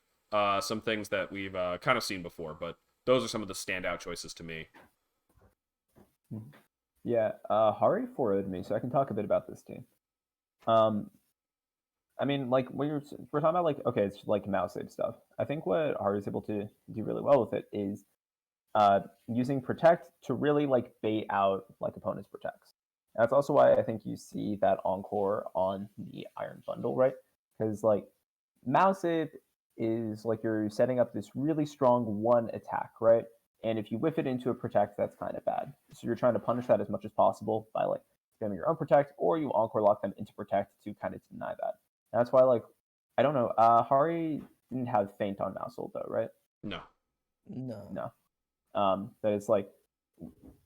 some things that we've kind of seen before, but those are some of the standout choices to me. Yeah, Hari forwarded me, so I can talk a bit about this team. I mean, like we're talking about, like, okay, it's like Mousehold stuff. I think what Hari is able to do really well with it is using Protect to really like bait out like opponents' Protects. That's also why I think you see that Encore on the Iron Bundle, right? Because like Mousehold is like you're setting up this really strong one attack, right? And if you whiff it into a Protect, that's kind of bad. So you're trying to punish that as much as possible by like spamming your own Protect, or you Encore lock them into Protect to kind of deny that. And that's why, like, I don't know, Hari didn't have Feint on Mousehold though, right? No. No. But it's like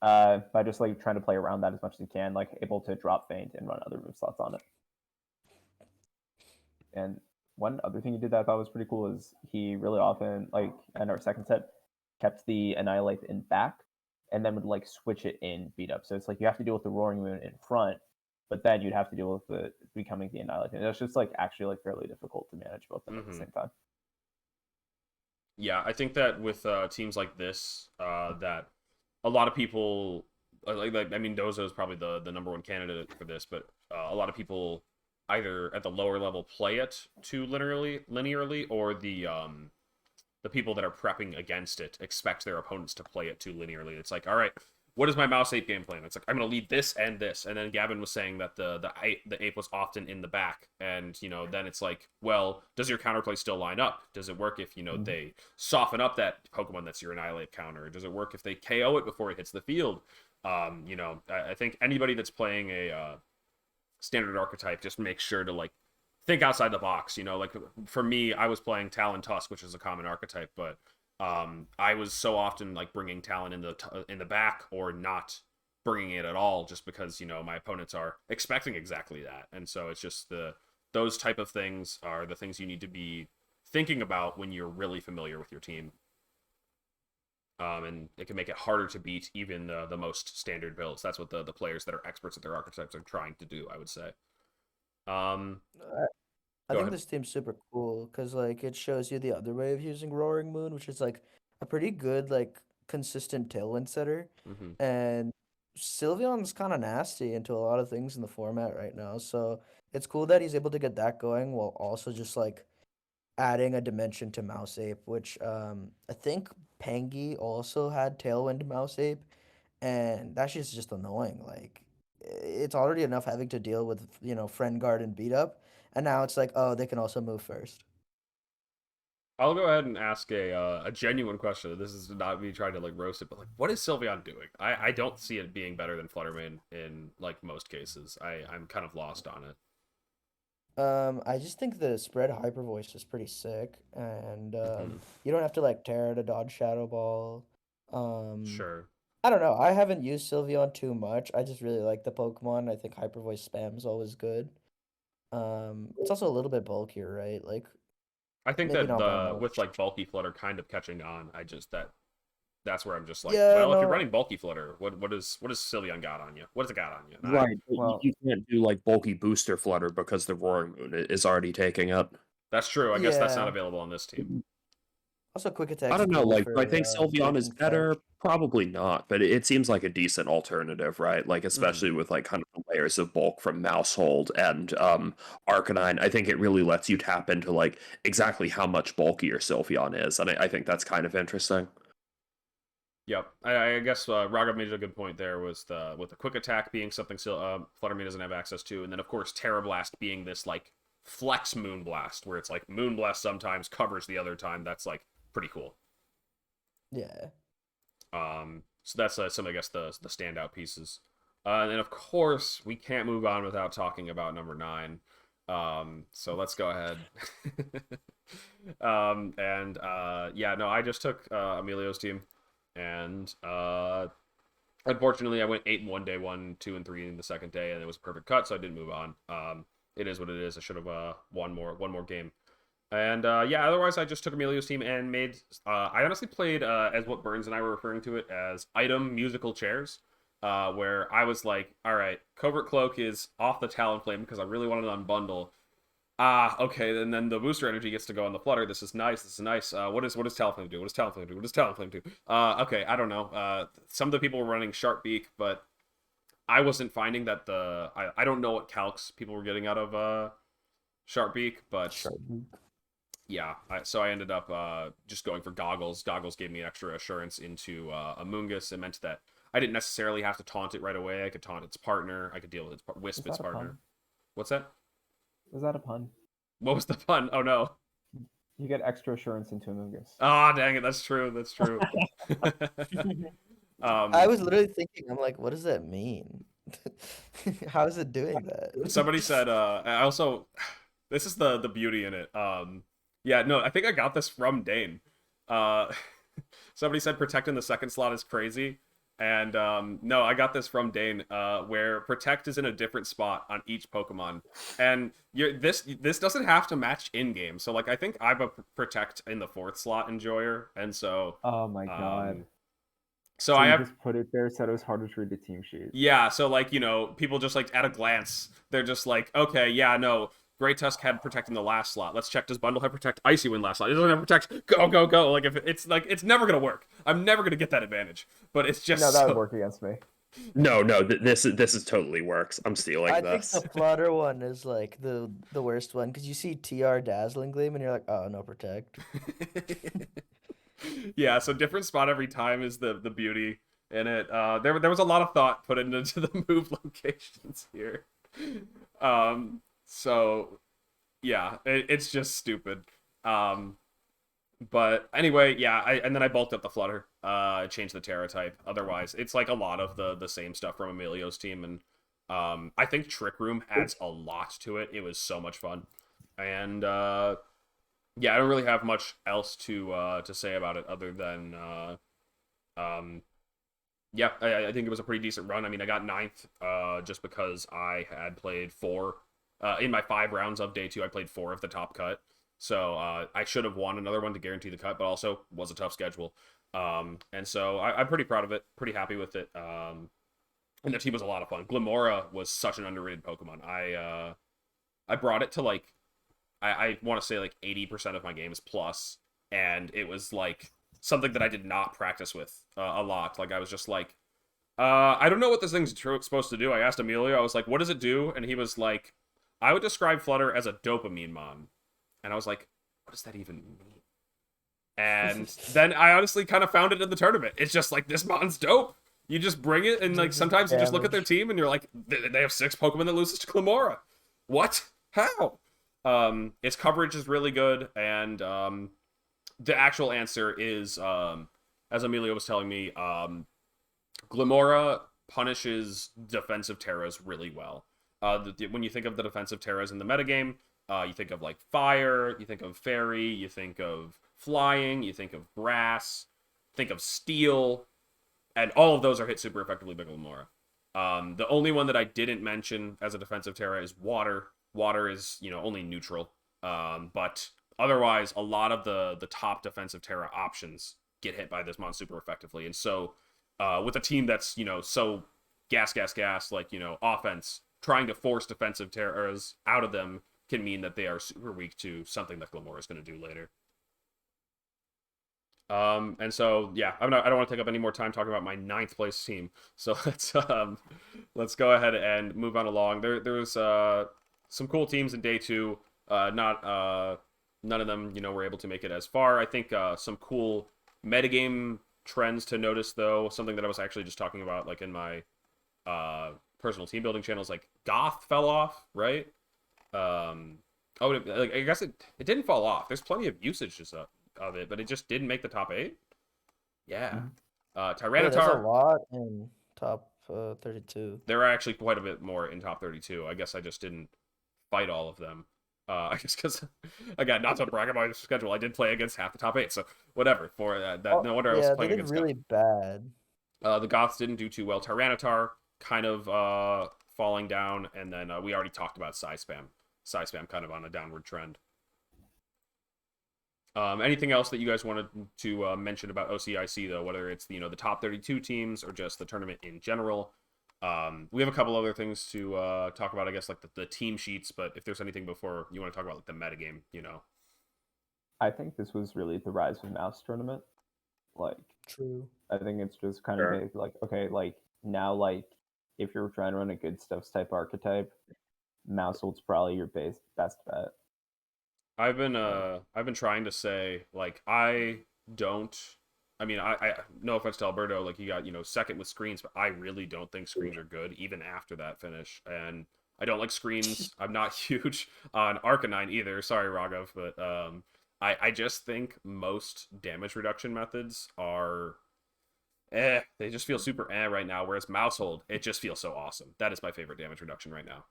by just like trying to play around that as much as you can, like able to drop Feint and run other move slots on it. And one other thing he did that I thought was pretty cool is he really often, like in our second set, kept the Annihilape in back and then would like switch it in beat up. So it's like you have to deal with the Roaring Moon in front, but then you'd have to deal with the becoming the Annihilape. And it's just like actually like fairly difficult to manage both of them at the same time. Yeah, I think that with teams like this, that a lot of people like I mean, Dozo is probably the number one candidate for this, but a lot of people either at the lower level play it too linearly, or the people that are prepping against it expect their opponents to play it too linearly. It's like, all right, what is my Mousehold game plan? It's like, I'm going to lead this and this. And then Gavin was saying that the ape was often in the back. And, you know, then it's like, well, does your counterplay still line up? Does it work if, you know, they soften up that Pokemon that's your Annihilape counter? Does it work if they KO it before it hits the field? You know, I think anybody that's playing a standard archetype just makes sure to, like, think outside the box. You know, like, for me, I was playing Talon Tusk, which is a common archetype, but I was so often like bringing Talon in the back or not bringing it at all, just because, you know, my opponents are expecting exactly that. And so it's just those type of things are the things you need to be thinking about when you're really familiar with your team. And it can make it harder to beat even the most standard builds. That's what the players that are experts at their archetypes are trying to do, I would say. I I Go think ahead. this team's super cool because like it shows you the other way of using Roaring Moon, which is like a pretty good like consistent tailwind setter. Hmm. And Sylveon's kind of nasty into a lot of things in the format right now. So it's cool that he's able to get that going while also just like adding a dimension to Mouseape, which I think Pangy also had Tailwind Mouseape, and that shit's just annoying. Like it's already enough having to deal with, Friend Guard and beat up, and now it's like, oh, they can also move first. I'll go ahead and ask a genuine question. This is not me trying to like roast it, but like, what is Sylveon doing? I don't see it being better than Fluttermane in like most cases. I'm kind of lost on it. I just think the spread hyper voice is pretty sick, and Hmm. you don't have to like tear to dodge Shadow Ball. Um, Sure. I don't know. I haven't used Sylveon too much. I just really like the Pokemon. I think hyper voice spam is always good. It's also a little bit bulkier, right? Like I think maybe that not by the with much. like bulky flutter kind of catching on. That's where I'm just like, Yeah, well, if you're no. running bulky flutter, what does Sylveon got on you? What does it got on you? And Right, but Well, you can't do like bulky booster flutter because the Roaring Moon is already taking it. that's true. I guess that's not Yeah. available on this team. Also, quick I attack's don't know, cool like, do I for think Sylveon is breaking better? fetch. Probably not, but it seems like a decent alternative, right? Like, Hmm. especially with like kind of the layers of bulk from Mousehold and Arcanine. I think it really lets you tap into like exactly how much bulkier Sylveon is, and I think that's kind of interesting. Yep. I guess Raghav made a good point there was the with the quick attack being something Fluttermane doesn't have access to, and then of course Terra Blast being this like flex Moonblast where it's like Moonblast sometimes covers the other time. That's like pretty cool. Yeah. So that's some, I guess, the standout pieces. And then of course we can't move on without talking about number 9. So let's go ahead. And yeah, no, I just took Emilio's team, and unfortunately I went 8-1 day 1, 2 and 3 in the second day, and it was a perfect cut, so I didn't move on. It is what it is. I should have one more game. And yeah, otherwise I just took Emilio's team and made. I honestly played as what Burns and I were referring to it as item musical chairs, where I was like, all right, Covert Cloak is off the Talonflame because I really wanted to unbundle. Ah, okay, and then the booster energy gets to go on the Flutter. This is nice. This is nice. What does Talonflame do? What does Talonflame do? What does Talonflame do? Okay, I don't know. Some of the people were running Sharp Beak, but I wasn't finding that I don't know what calcs people were getting out of Sharp Beak, but sure. yeah, so I ended up just going for Goggles. Goggles gave me extra assurance into Amoonguss. It meant that I didn't necessarily have to taunt it right away. I could taunt its partner. I could deal with Is Wisp its that a partner. pun? What's that? Is that a pun? What was the fun? Oh no. You get extra assurance into Amoonguss. Ah, oh, dang it. That's true. That's true. I um, was literally thinking, I'm like, what does that mean? How is it doing that? somebody said. I also. This is the beauty in it. Yeah, no, I think I got this from Dane. Uh, somebody said protecting the second slot is crazy. And no, I got this from Dane, where protect is in a different spot on each Pokemon, and this doesn't have to match in game. So like, I think I'm a protect in the fourth slot enjoyer, and so Oh my god. um, so So I you have just put it there so it was harder to read the team sheet. yeah. So like people just like at a glance, they're just like, okay, yeah, no. Great Tusk had protect in the last slot. Let's check. Does Bundle have protect? Icy Wind last slot. It doesn't have protect. Go, go, go. Like if it's like it's never gonna work. I'm never gonna get that advantage. But it's No, just that would so work against me. No, no, this is totally works. I'm stealing I think the this. Flutter one is like the worst one because you see TR Dazzling Gleam and you're like, oh, no protect. yeah. So different spot every time is the beauty in it. There was a lot of thought put into the move locations here. So yeah, it's just stupid. Um, but anyway, yeah, and then I bulked up the Flutter. I changed the Terra type. Otherwise, it's like a lot of the same stuff from Emilio's team, and I think Trick Room adds a lot to it. It was so much fun, and yeah, I don't really have much else to say about it other than um, yeah, I think it was a pretty decent run. I mean, I got ninth just because I had played 4 in my 5 rounds of day 2. I played 4 of the top cut. So I should have won another one to guarantee the cut, but also was a tough schedule. And so I'm pretty proud of it, pretty happy with it. And the team was a lot of fun. Glimmora was such an underrated Pokemon. I brought it to like I want to say like 80% of my games plus, and it was like something that I did not practice with a lot. Like I was just like, I don't know what this thing's supposed to do. I asked Emilio, I was like, what does it do? And he was like, I would describe Flutter as a dopamine mon. And I was like, what does that even mean? And then I honestly kind of found it in the tournament. It's just like, this mon's dope. You just bring it, and like sometimes you just look at their team and you're like, they have 6 Pokemon that loses to Glimmora. What? How? Its coverage is really good, and the actual answer is, as Emilio was telling me, Glimmora punishes defensive Terras really well. When you think of the defensive Terras in the metagame, you think of like Fire, you think of Fairy, you think of Flying, you think of Grass, think of Steel, and all of those are hit super effectively by Glimmora. The only one that I didn't mention as a defensive Terra is Water. Water is, only neutral. But otherwise, a lot of the top defensive Terra options get hit by this mon super effectively. And so, with a team that's, so gas, like, offense, trying to force defensive Terras out of them can mean that they are super weak to something that Glimmora is going to do later. And so, yeah, I don't want to take up any more time talking about my 9th place team. So let's go ahead and move on along. There's some cool teams in day 2. None of them, were able to make it as far. I think some cool metagame trends to notice, though, something that I was actually just talking about, like in my personal team building channels, like Goth fell off, right? I guess it didn't fall off. There's plenty of usages of it, but it just didn't make the top 8. Yeah. Tyranitar. There's a lot in top 32. There are actually quite a bit more in top 32. I guess I just didn't fight all of them. I guess because, again, not to brag about my schedule, I did play against half the top 8, so whatever. For that, no wonder I was playing against. Yeah, they did really bad. The Goths didn't do too well. Tyranitar kind of falling down, and then we already talked about Psy Spam. Psy Spam kind of on a downward trend. Anything else that you guys wanted to mention about OCIC, though, whether it's the top 32 teams or just the tournament in general? We have a couple other things to talk about, I guess, like the team sheets, but if there's anything before you want to talk about, like the metagame, I think this was really the Rise of Mouse tournament. Like, true. I think it's just kind of like, okay, like, now, like, if you're trying to run a good stuffs type archetype, Mousehold's probably your best bet. I've been trying to say, like, I no offense to Alberto, like, he got, second with screens, but I really don't think screens are good, even after that finish. And I don't like screens. I'm not huge on Arcanine either. Sorry, Raghav, but I just think most damage reduction methods are they just feel super right now, whereas Mousehold, it just feels so awesome. That is my favorite damage reduction right now.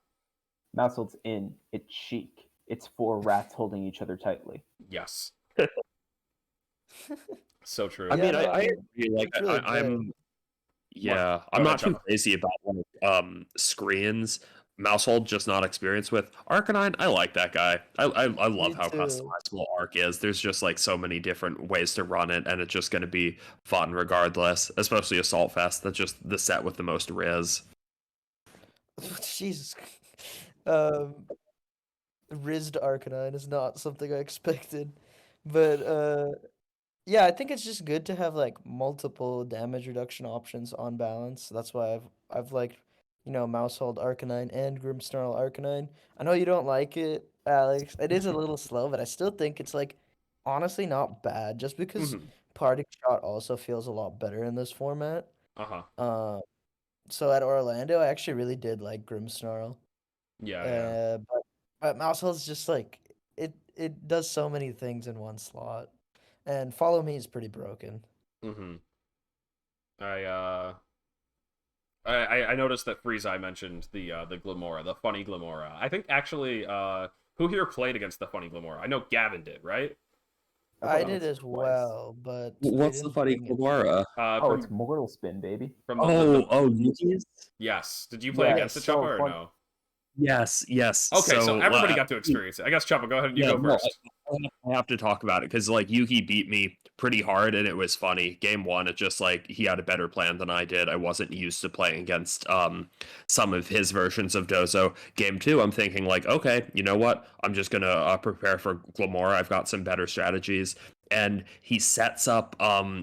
Mousehold's in. It's chic. It's 4 rats holding each other tightly. Yes. So true. I mean, I agree. Like, really I'm not too crazy about like screens. Mousehold just not experienced with. Arcanine, I like that guy. I love how customizable Arc is. There's just like so many different ways to run it, and it's just going to be fun regardless. Especially Assault Fest. That's just the set with the most Riz. Jesus. Rizzed Arcanine is not something I expected, but yeah, I think it's just good to have like multiple damage reduction options on balance. That's why I've liked, Mousehold Arcanine and Grimmsnarl Arcanine. I know you don't like it, Alex. It is a little slow, but I still think it's like honestly not bad. Just because Parting Shot also feels a lot better in this format. So at Orlando, I actually really did like Grimmsnarl. Yeah. But Mousehold's just like it does so many things in one slot. And Follow Me is pretty broken. I noticed that Freezeye mentioned the Glimmora, the funny Glimmora. I think actually, who here played against the funny Glimmora? I know Gavin did, right? I did as well, but what's the funny Glimmora? It's Mortal Spin, baby. From Yuki's? Yes. Did you play against the Choppa or no? Yes, yes. Okay, so everybody uh, got to experience it. I guess Choppa, go ahead and you yeah, go no, first. I have to talk about it because like Yuki beat me pretty hard and it was funny. Game one, it just like he had a better plan than I did. I wasn't used to playing against some of his versions of Dozo. Game two, I'm thinking like, okay, you know what? I'm just gonna prepare for Glimmora. I've got some better strategies. And he sets up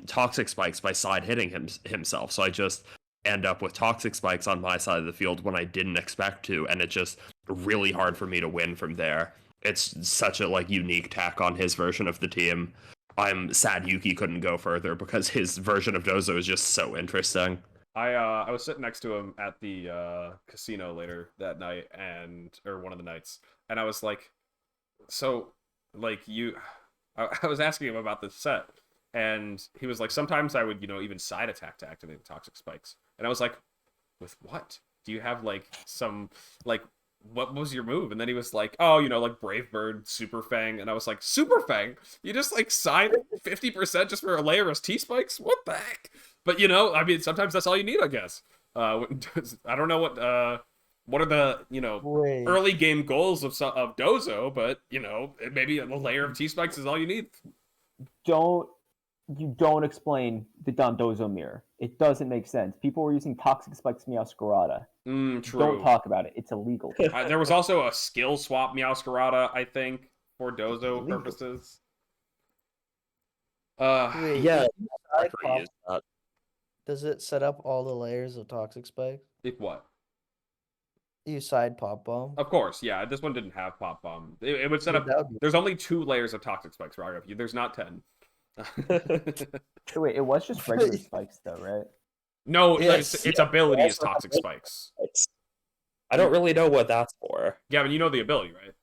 toxic spikes by side hitting himself. So I just end up with toxic spikes on my side of the field when I didn't expect to, and it's just really hard for me to win from there. It's such a like unique tack on his version of the team. I'm sad Yuki couldn't go further because his version of Dozo is just so interesting. I was sitting next to him at the casino later that night, or one of the nights, and I was like, so like I was asking him about the set, and he was like, sometimes I would even side attack to activate the toxic spikes, and I was like, with what? Do you have like some like what was your move? And then he was like, oh, like Brave Bird, Super Fang. And I was like, Super Fang? You just like sign 50% just for a layer of T-Spikes? What the heck? But I mean, sometimes that's all you need, I guess. I don't know what are the, Wait. early game goals of Dozo, but, maybe a layer of T-Spikes is all you need. You don't explain the Dondozo mirror. It doesn't make sense. People were using toxic spikes Meowscarada. True. Don't talk about it. It's illegal. There was also a skill swap Meowscarada, I think, for Dozo illegal. purposes. Wait, Yeah, side for pop, use that. does it set up all the layers of toxic spikes? If what? You side pop bomb. Of course, yeah. This one didn't have pop bomb. It would set up. That would be- There's only 2 layers of toxic spikes, Raghav. There's not 10. Wait, it was just regular spikes though, right? No, Yes. its ability is toxic spikes. I don't really know what that's for. Gavin, you know the ability, right?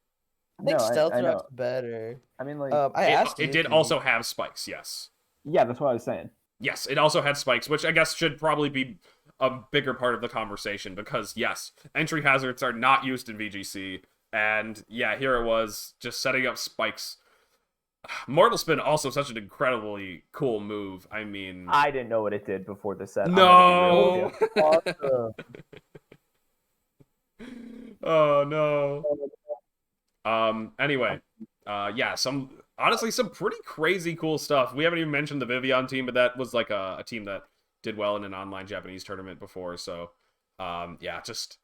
I think No, stealth I know. rock's better. I mean, like, I asked It did Yuki. also have spikes, yes. yeah, that's what I was saying. Yes, it also had spikes, which I guess should probably be a bigger part of the conversation because, yes, entry hazards are not used in VGC. And yeah, here it was, just setting up spikes. Mortal Spin, also such an incredibly cool move. I mean, I didn't know what it did before the set. no. Awesome. Oh no. Anyway, yeah, honestly some pretty crazy cool stuff. We haven't even mentioned the Vivian team, but that was like a team that did well in an online Japanese tournament before. So, yeah, just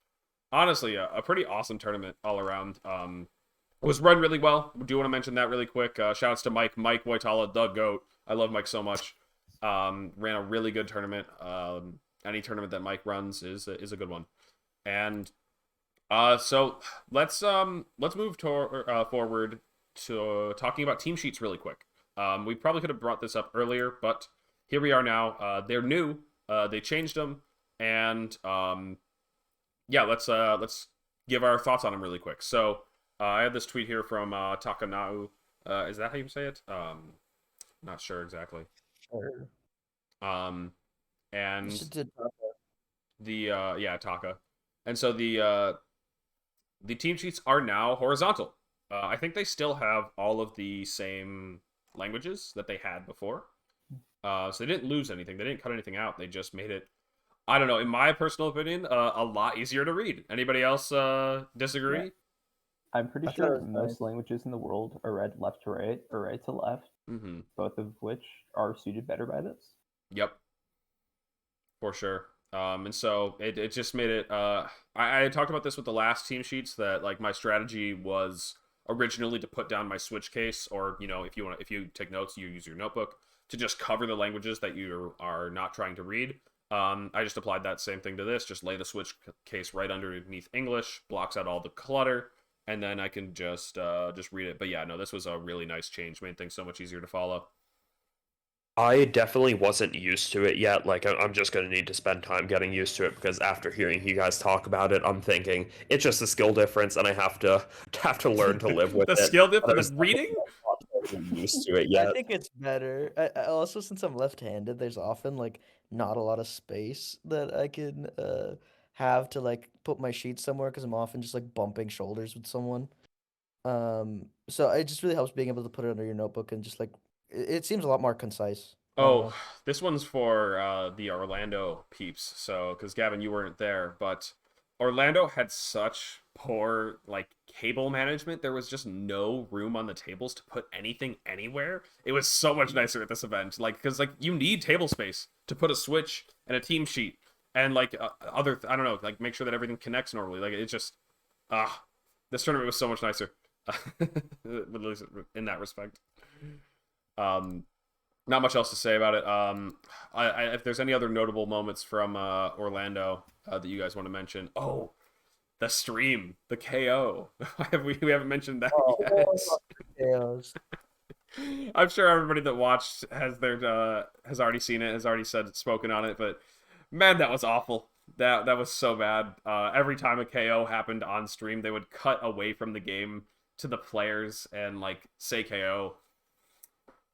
honestly a pretty awesome tournament all around. It was run really well. I do want to mention that really quick. Shouts to Mike Wojtala, the GOAT. I love Mike so much. Ran a really good tournament. Any tournament that Mike runs is a good one. And so let's move forward to talking about team sheets really quick. We probably could have brought this up earlier, but here we are now. They're new. They changed them, and yeah, let's give our thoughts on them really quick. So I have this tweet here from Takanau. Is that how you say it? Not sure exactly. Sure. And Yeah, yeah, Taka. And so the team sheets are now horizontal. I think they still have all of the same languages that they had before. So they didn't lose anything. They didn't cut anything out. They just made it, I don't know, in my personal opinion, a lot easier to read. Anybody else disagree? Yeah. I'm pretty I thought sure it was most nice. languages in the world are read left to right or right to left, Mm-hmm. both of which are suited better by this. Yep. For sure. And so it just made it, I talked about this with the last team sheets that like my strategy was originally to put down my switch case, or if you take notes, you use your notebook to just cover the languages that you are not trying to read. I just applied that same thing to this, just lay the switch case right underneath English, blocks out all the clutter, and then I can just read it. But yeah, no, this was a really nice change, made things so much easier to follow. I definitely wasn't used to it yet. Like, I'm just going to need to spend time getting used to it because after hearing you guys talk about it, I'm thinking it's just a skill difference, and I have to learn to live with The it. skill But I difference, was the reading. not used to it I yet. think it's better. I also, since I'm left-handed, there's often like not a lot of space that I can have to like put my sheet somewhere because I'm often just like bumping shoulders with someone. So it just really helps being able to put it under your notebook and just like it seems a lot more concise. I don't know. Oh, this one's for the Orlando peeps. So, because Gavin, you weren't there, but Orlando had such poor like cable management. There was just no room on the tables to put anything anywhere. It was so much nicer at this event, like because like you need table space to put a Switch and a team sheet and like I don't know, like make sure that everything connects normally. Like it's just this tournament was so much nicer in that respect. Not much else to say about it. If there's any other notable moments from Orlando that you guys want to mention, the stream, the KO. we haven't mentioned that yet. KOs. I'm sure everybody that watched has already seen it, has already spoken on it, but man, that was awful. That was so bad. Every time a KO happened on stream, they would cut away from the game to the players and like say KO.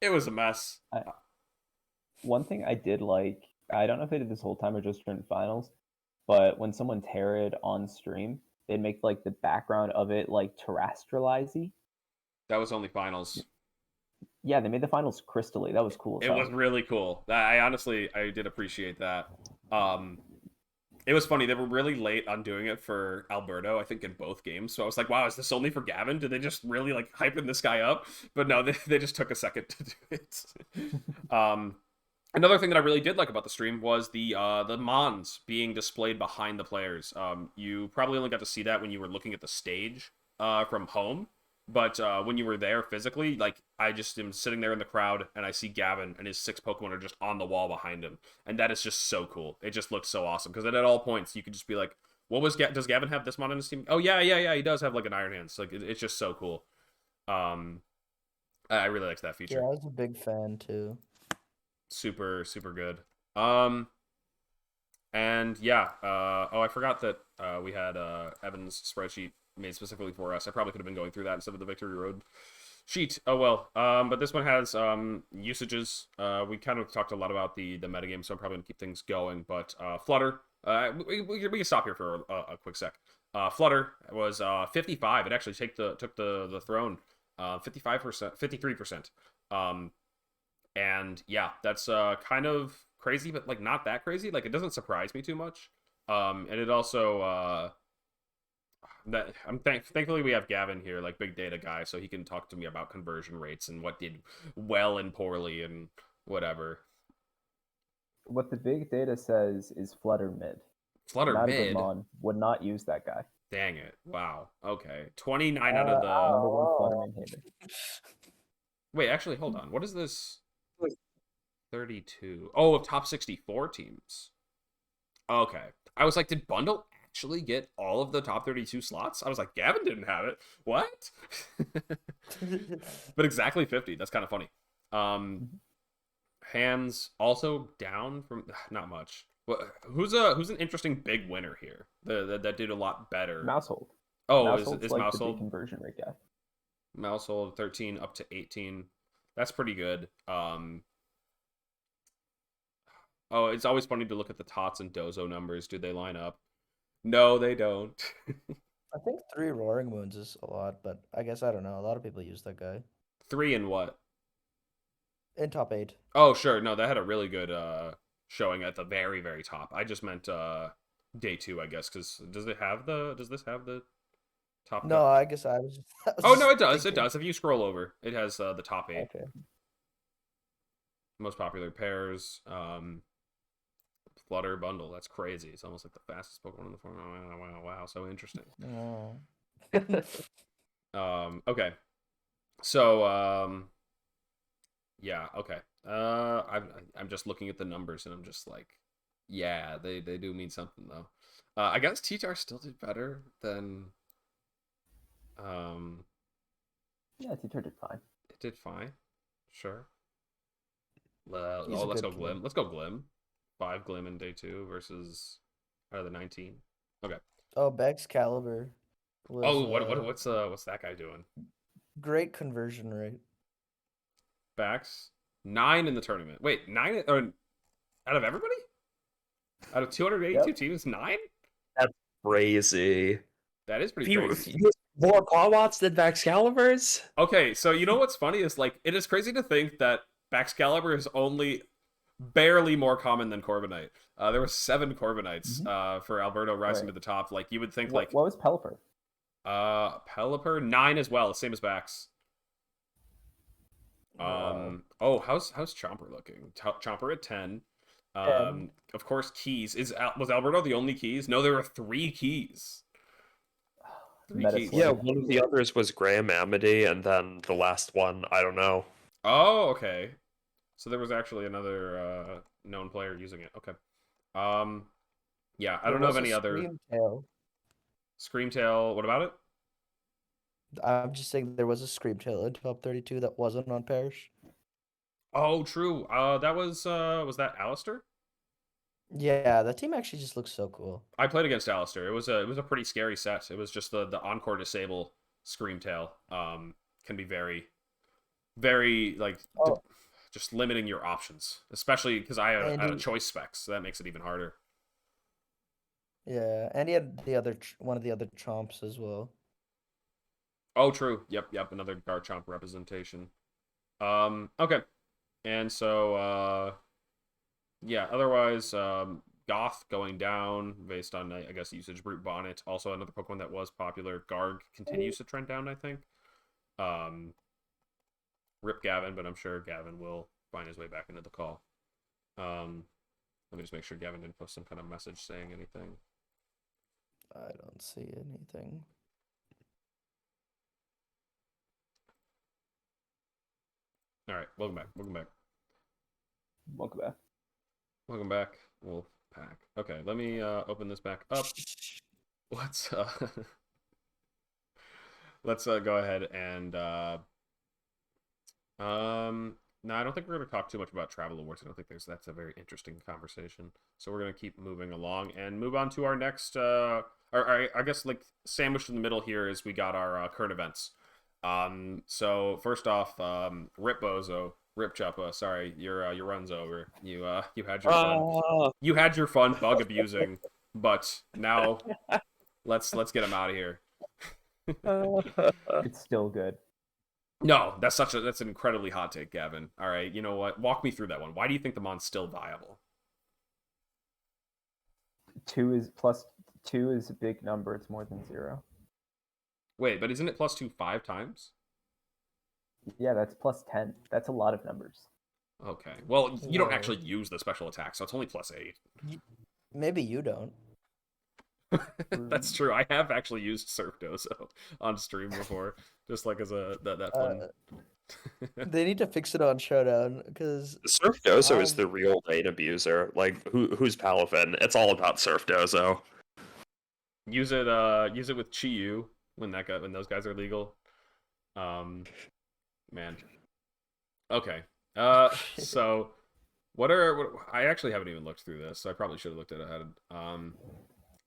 It was a mess. One thing I did like, I don't know if they did this whole time or just during finals, but when someone terrored on stream, they'd make like the background of it like terrestrialize-y. That was only finals. Yeah, they made the finals crystally. That was cool. It was really cool. I did appreciate that. It was funny. They were really late on doing it for Alberto, I think, in both games. So I was like, wow, is this only for Gavin? Did they just really like hyping this guy up? But no, they just took a second to do it. Another thing that I really did like about the stream was the Mons being displayed behind the players. You probably only got to see that when you were looking at the stage from home. But when you were there physically, like, I just am sitting there in the crowd, and I see Gavin, and his 6 Pokemon are just on the wall behind him. And that is just so cool. It just looks so awesome. Because at all points, you could just be like, does Gavin have this mon in his team? Oh, yeah, he does have, like, an Iron Hands. Like, it's just so cool. I really liked that feature. Yeah, I was a big fan, too. Super, super good. And, yeah. I forgot that we had Evan's spreadsheet made specifically for us. I probably could have been going through that instead of the Victory Road sheet. Oh well. But this one has usages. We kind of talked a lot about the metagame, so I'm probably gonna keep things going. But Flutter, we can stop here for a quick sec. Flutter was 55. It actually took the throne. 55%, 53%. And yeah, that's kind of crazy, but like not that crazy. Like it doesn't surprise me too much. And it also thankfully we have Gavin here, like big data guy, so he can talk to me about conversion rates and what did well and poorly and whatever. What the big data says is Flutter mid. Flutter not mid. A good mon would not use that guy. Dang it! Wow. Okay. 29 out of the number 1 Flutter main hater. Wait, actually, hold on. What is this? 32. Oh, of top 64 teams. Okay. I was like, did Bundle actually get all of the top 32 slots? I was like, Gavin didn't have it. What? But exactly 50. That's kind of funny. Hands also down from not much. Who's an interesting big winner here? That did a lot better. Mousehold. Oh, Mousehold's is like Mousehold the big conversion rate guy? Mousehold 13 up to 18. That's pretty good. Oh, it's always funny to look at the Tots and Dozo numbers. Do they line up? No, they don't. I think 3 Roaring Moons is a lot, but I guess I don't know. A lot of people use that guy. 3 in what? In top 8. Oh, sure. No, that had a really good showing at the very, very top. I just meant day 2, I guess, because does this have the top? No, I guess I was. Oh no, it does. Thinking. It does. If you scroll over, it has the top 8. Okay. Most popular pairs. Flutter bundle. That's crazy. It's almost like the fastest Pokemon in the form. Wow. So interesting. Okay. So yeah. Okay. I'm just looking at the numbers and I'm just like, yeah, they do mean something though. I guess T-Tar still did better than. Yeah, T-Tar did fine. It did fine. Sure. Let's go Glim. Let's go Glim. 5 Glim in day 2 versus out of the 19. Okay. Oh, Baxcalibur. What's that guy doing? Great conversion rate. Bax 9 in the tournament. Wait, 9 out of everybody? Out of 282 teams, 9? That's crazy. That is pretty crazy. More Quawats than Baxcaliburs? Okay, so you know what's funny is like it is crazy to think that Baxcalibur is only barely more common than Corviknight. There were 7 Corviknights for Alberto rising to the top. Like, you would think, like... What was Pelipper? Pelipper, 9 as well, same as Bax. Wow. Oh, how's Chomper looking? Chomper at 10. Of course, keys. Was Alberto the only keys? No, there were 3 keys. 3 keys. Yeah, one of the others was Graham Amity, and then the last one, I don't know. Oh, okay. So there was actually another known player using it. Okay. Yeah, I don't know of any other. Screamtail. Screamtail. What about it? I'm just saying there was a Screamtail in top 32 that wasn't on Parish. Oh, true. That was that Alistair? Yeah, that team actually just looks so cool. I played against Alistair. It was a pretty scary set. It was just the Encore Disable Screamtail. Can be very, very like just limiting your options, especially because I had a choice specs, so that makes it even harder. Yeah, and he had the other one of the other chomps as well. Oh, true. Yep. Another Garchomp representation. Okay. And so, yeah, otherwise, Goth going down based on, I guess, usage. Brute Bonnet, also another Pokemon that was popular. Garg continues to trend down, I think. Rip Gavin, but I'm sure Gavin will find his way back into the call. Let me just make sure Gavin didn't post some kind of message saying anything. I don't see anything. All right, welcome back. Welcome back. Welcome back. We'll pack. Okay, let me open this back up. Let's go ahead and no, I don't think we're going to talk too much about travel awards. I don't think that's a very interesting conversation. So we're going to keep moving along and move on to our next or I guess like sandwiched in the middle here is we got our current events. So first off, Rip Bozo, Rip Chuppa, sorry, your run's over. You had your fun. You had your fun bug abusing, but now let's get him out of here. It's still good. No, that's an incredibly hot take, Gavin. All right, you know what? Walk me through that one. Why do you think the Mon's still viable? 2 is a big number. It's more than 0. Wait, but isn't it +2 5 times? Yeah, that's +10. That's a lot of numbers. Okay. Well, you don't actually use the special attack, so it's only +8. Maybe you don't. That's true. I have actually used Surf Dozo on stream before, just like as that fun. They need to fix it on Showdown because Surf Dozo is the real lane abuser. Like who's Palafin? It's all about Surf Dozo. Use it with Chi-Yu when those guys are legal. Man. Okay. So I actually haven't even looked through this, so I probably should have looked at it ahead.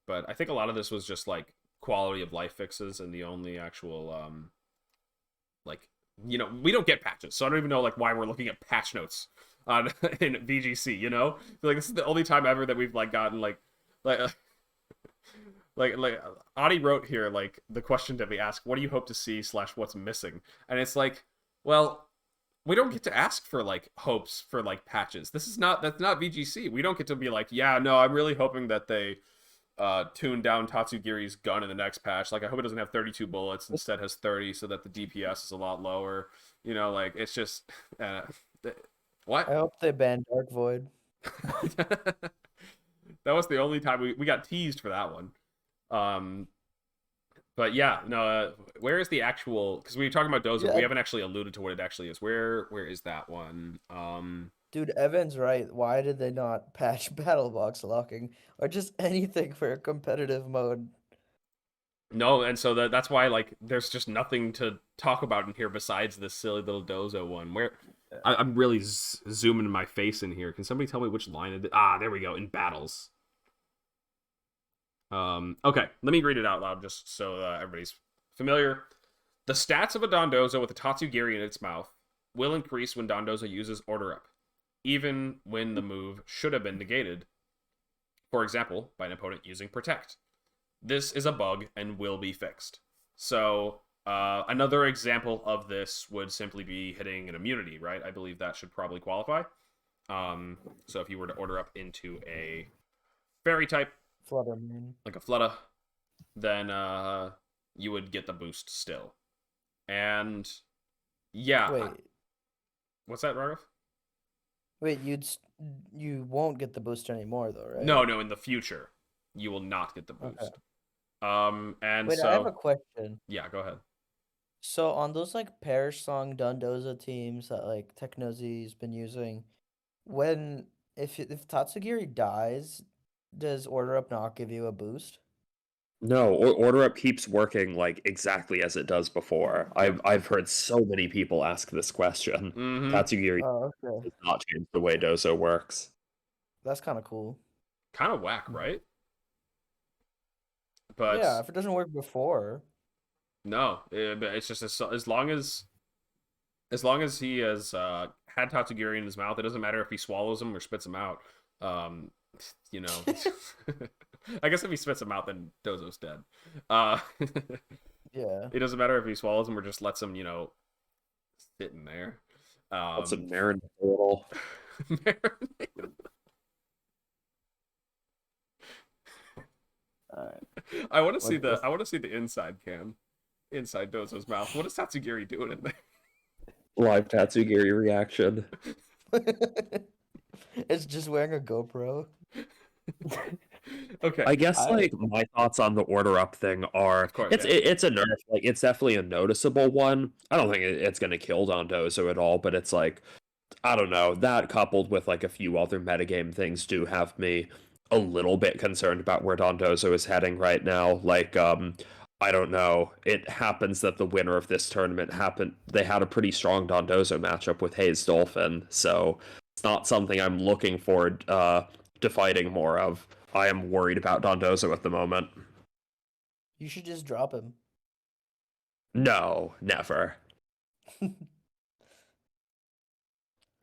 But I think a lot of this was just like quality of life fixes, and the only actual like, you know, we don't get patches, so I don't even know like why we're looking at patch notes on in VGC, you know? Like this is the only time ever that we've like gotten like Adi wrote here like the question that we ask, what do you hope to see / what's missing? And it's like, well, we don't get to ask for like hopes for like patches. That's not VGC. We don't get to be like, yeah, no, I'm really hoping that they tune down Tatsugiri's gun in the next patch. Like, I hope it doesn't have 32 bullets, instead has 30, so that the DPS is a lot lower. You know, like, it's just what? I hope they ban Dark Void. That was the only time we got teased for that one. But yeah, no, where is the actual, because we were talking about Dozo, we haven't actually alluded to what it actually is. Where is that one? Dude, Evan's right. Why did they not patch battle box locking or just anything for a competitive mode? No, and so that's why like there's just nothing to talk about in here besides this silly little Dozo one. Where I'm really zooming my face in here. Can somebody tell me which line it is? Ah, there we go. In battles. Okay, let me read it out loud just so everybody's familiar. The stats of a Dondozo with a Tatsugiri in its mouth will increase when Dondozo uses Order Up, even when the move should have been negated. For example, by an opponent using Protect. This is a bug and will be fixed. So, another example of this would simply be hitting an immunity, right? I believe that should probably qualify. So if you were to order up into a fairy type, Flutterman. like a Flutta, then you would get the boost still. And yeah, Wait, what's that, Raghav? wait, you won't get the booster anymore though, right? No, in the future, you will not get the Okay. boost. And Wait, so I have a question. yeah, go ahead. So on those like Perish Song Dondozo teams that like Technozy's been using, when if Tatsugiri dies, does Order Up not give you a boost? No, Order Up keeps working like exactly as it does before. I've heard so many people ask this question. Mm-hmm. Tatsugiri Oh, okay. does not change the way Dozo works. That's kind of cool. Kind of whack, right? But Yeah, if it doesn't work before. no, it's just as long as he has had Tatsugiri in his mouth, it doesn't matter if he swallows him or spits him out. You know, I guess if he spits him out, then Dozo's dead. Yeah. It doesn't matter if he swallows him or just lets him, sit in there. That's a marinade a little. Marinate. All right. I want to see What's the inside cam, inside Dozo's mouth. What is Tatsugiri doing in there? Live Tatsugiri reaction. It's just wearing a GoPro. Okay. I guess like my thoughts on the Order Up thing are Of course, it's a nerf, like it's definitely a noticeable one. I don't think it's gonna kill Dondozo at all, but it's like I don't know, that coupled with like a few other metagame things do have me a little bit concerned about where Dondozo is heading right now. Like I don't know. It happens that the winner of this tournament they had a pretty strong Dondozo matchup with Hayes Dolphin, so it's not something I'm looking forward to fighting more of. I am worried about Dondozo at the moment. You should just drop him. No, never.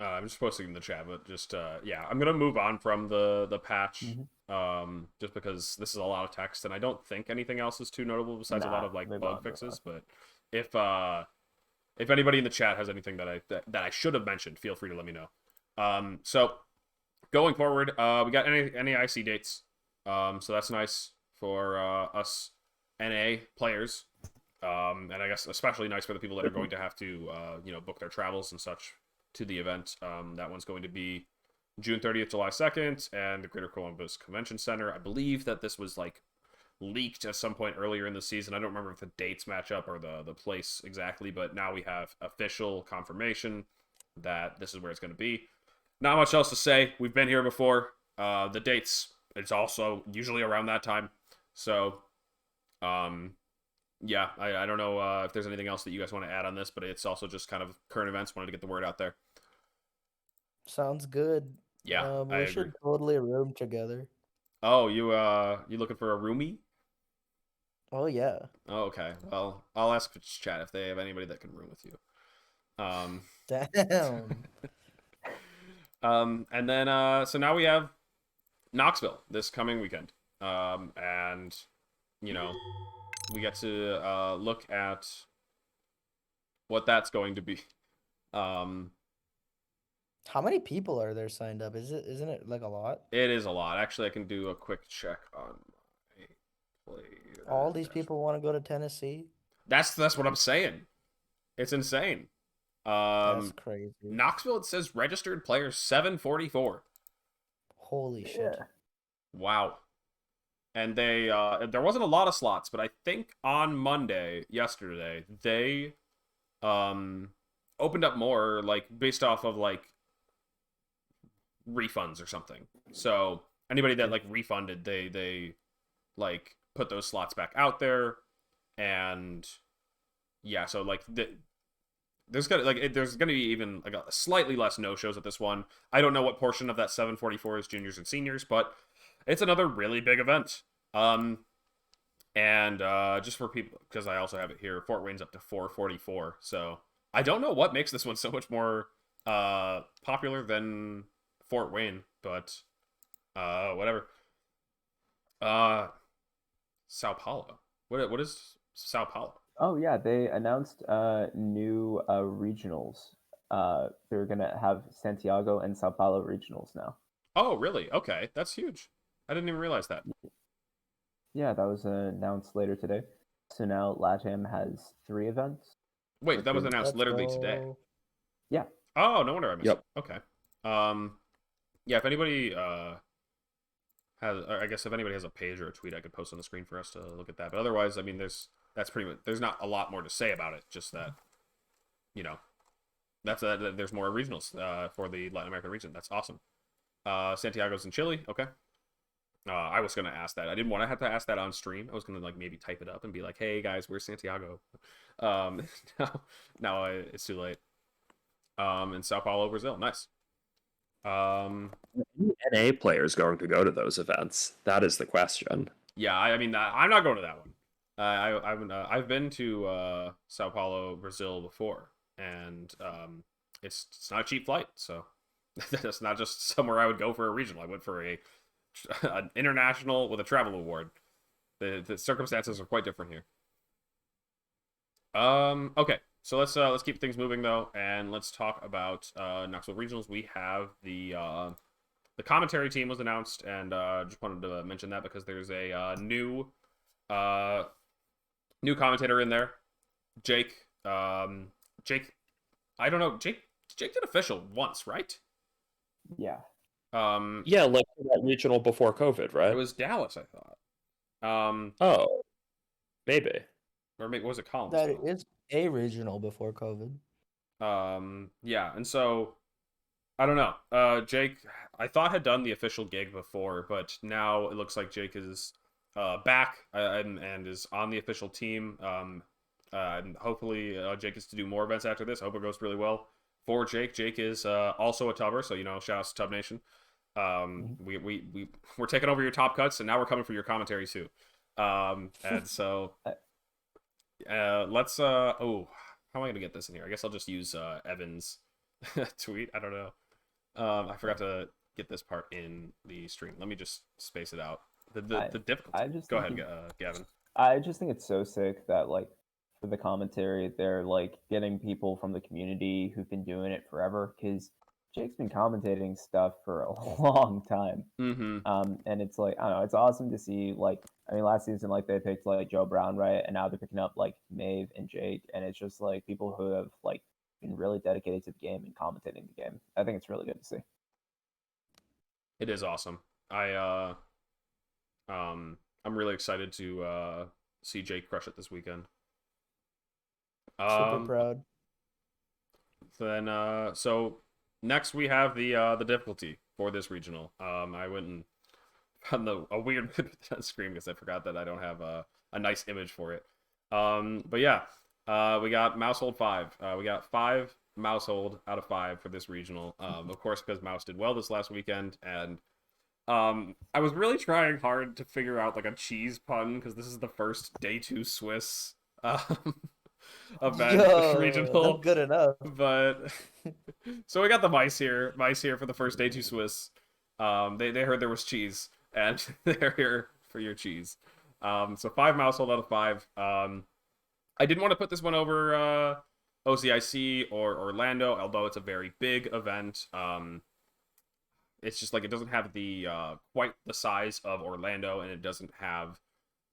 I'm just posting in the chat, but just yeah, I'm gonna move on from the patch, just because this is a lot of text, and I don't think anything else is too notable besides a lot of like bug fixes. But if anybody in the chat has anything that I should have mentioned, feel free to let me know. So going forward, we got any IC dates, so that's nice for us NA players, and I guess especially nice for the people that are going to have to book their travels and such to the event. That one's going to be June 30th, July 2nd, and the Greater Columbus Convention Center. I believe that this was like leaked at some point earlier in the season. I don't remember if the dates match up or the place exactly, but now we have official confirmation that this is where it's going to be. Not much else to say. We've been here before. The dates, it's also usually around that time. So, yeah, I don't know if there's anything else that you guys want to add on this, but it's also just kind of current events. Wanted to get the word out there. Sounds good. Yeah, I we agree. should totally room together. Oh, you looking for a roomie? Oh yeah. Oh, okay. Well, I'll ask chat if they have anybody that can room with you. Damn. And then so now we have Knoxville this coming weekend. And we get to look at what that's going to be. How many people are there signed up? Isn't it like a lot? It is a lot. Actually, I can do a quick check on my player. All these people want to go to Tennessee? That's what I'm saying. It's insane. That's crazy. Knoxville, it says registered players 744. Holy shit. Wow. And they there wasn't a lot of slots, but I think on Monday, yesterday, they opened up more, like based off of like refunds or something. So anybody that like refunded, they like put those slots back out there, and yeah, so like there's gonna be even like a slightly less no shows at this one. I don't know what portion of that 744 is juniors and seniors, but it's another really big event. And just for people, because I also have it here, Fort Wayne's up to 444. So I don't know what makes this one so much more popular than Fort Wayne, but whatever. Sao Paulo. What is Sao Paulo? Oh yeah, they announced new regionals they're gonna have Santiago and Sao Paulo regionals now. Oh, really? Okay, that's huge. I didn't even realize that. Yeah, that was announced later today. So now LATAM has 3 events. Wait, that was which is- announced Let's literally today. go. Yeah, Oh, no wonder I missed Yep. it. Okay. Yeah, if anybody has, I guess if anybody has a page or a tweet, I could post on the screen for us to look at that. But otherwise, I mean, that's pretty much, there's not a lot more to say about it. Just that, you know, there's more regionals for the Latin American region. That's awesome. Santiago's in Chile. Okay. I was gonna ask that. I didn't want to have to ask that on stream. I was gonna like maybe type it up and be like, "Hey guys, where's Santiago?" Now it's too late. In Sao Paulo, Brazil. Nice. NA players going to go to those events? That is the question. Yeah, I mean, I'm not going to that one. I've been to Sao Paulo, Brazil before, and it's not a cheap flight, so that's not just somewhere I would go for a regional. I went for an international with a travel award. The circumstances are quite different here. Okay, so let's keep things moving though, and let's talk about Knoxville regionals. We have the commentary team was announced, and just wanted to mention that because there's a new commentator in there, Jake. Jake, I don't know. Jake did official once, right? yeah. Yeah, like that regional before COVID, right? It was Dallas, I thought. Oh, maybe. Or maybe was it Colin? That is a regional before COVID. Yeah, and so I don't know. Jake, I thought had done the official gig before, but now it looks like Jake is back and is on the official team. And hopefully Jake is to do more events after this. I hope it goes really well for Jake. Jake is also a tubber, so shout out to Tub Nation. We're taking over your top cuts, and now we're coming for your commentary too. And so let's how am I gonna get this in here? I guess I'll just use Evan's tweet. I don't know. I forgot to get this part in the stream. Let me just space it out. The difficulty. Go ahead, Gavin. I just think it's so sick that like for the commentary, they're like getting people from the community who've been doing it forever. Because Jake's been commentating stuff for a long time. Mm-hmm. And it's like, I don't know, it's awesome to see, like, I mean, last season, like, they picked, like, Joe Brown, right? And now they're picking up, like, Maeve and Jake. And it's just, like, people who have, like, been really dedicated to the game and commentating the game. I think it's really good to see. It is awesome. I'm really excited to see Jake crush it this weekend. Super proud. Then so next we have the difficulty for this regional. I went and found a weird screen because I forgot that I don't have a nice image for it. But yeah, we got Mousehold 5. We got 5 Mousehold out of 5 for this regional. Of course, because Mouse did well this last weekend, and I was really trying hard to figure out like a cheese pun because this is the first day 2 Swiss event regional. That's good enough. But so we got the mice here for the first day 2 Swiss. They heard there was cheese, and they're here for your cheese. So 5 Mousehold out of 5. I didn't want to put this one over OCIC or Orlando, although it's a very big event. It's just like it doesn't have the quite the size of Orlando, and it doesn't have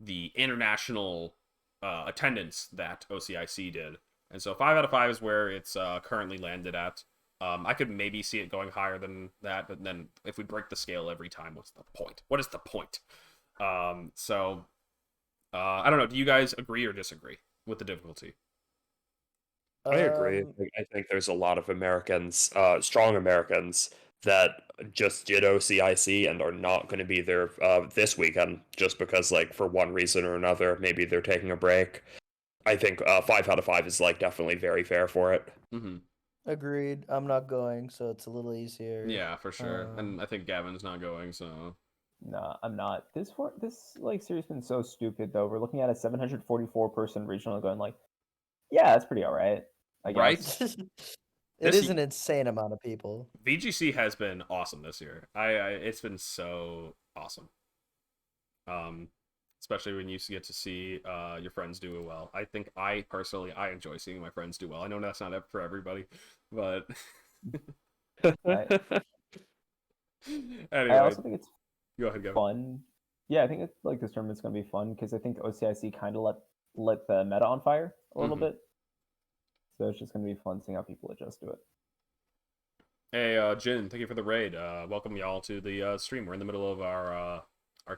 the international attendance that OCIC did. And so 5 out of 5 is where it's currently landed at. I could maybe see it going higher than that, but then if we break the scale every time, what's the point? What is the point? So I don't know. Do you guys agree or disagree with the difficulty? I agree. I think there's a lot of Americans, strong Americans, that just did OCIC and are not going to be there this weekend just because, like, for one reason or another, maybe they're taking a break. I think 5 out of 5 is, like, definitely very fair for it. Mm-hmm. Agreed. I'm not going, so it's a little easier. Yeah, for sure. And I think Gavin's not going, so... Nah, I'm not. This like series been so stupid though. We're looking at a 744 person regional, going like, yeah, that's pretty alright. I guess. Right? It is an insane amount of people. VGC has been awesome this year. It's been so awesome. especially when you get to see your friends do well. I think I personally enjoy seeing my friends do well. I know that's not for everybody, but I anyway, also think it's go ahead, Gavin. fun. Yeah, I think it's like this tournament's gonna be fun because I think OCIC kind of let the meta on fire a little bit. So it's just gonna be fun seeing how people adjust to it. Hey, Jin, thank you for the raid. Welcome y'all to the stream. We're in the middle of our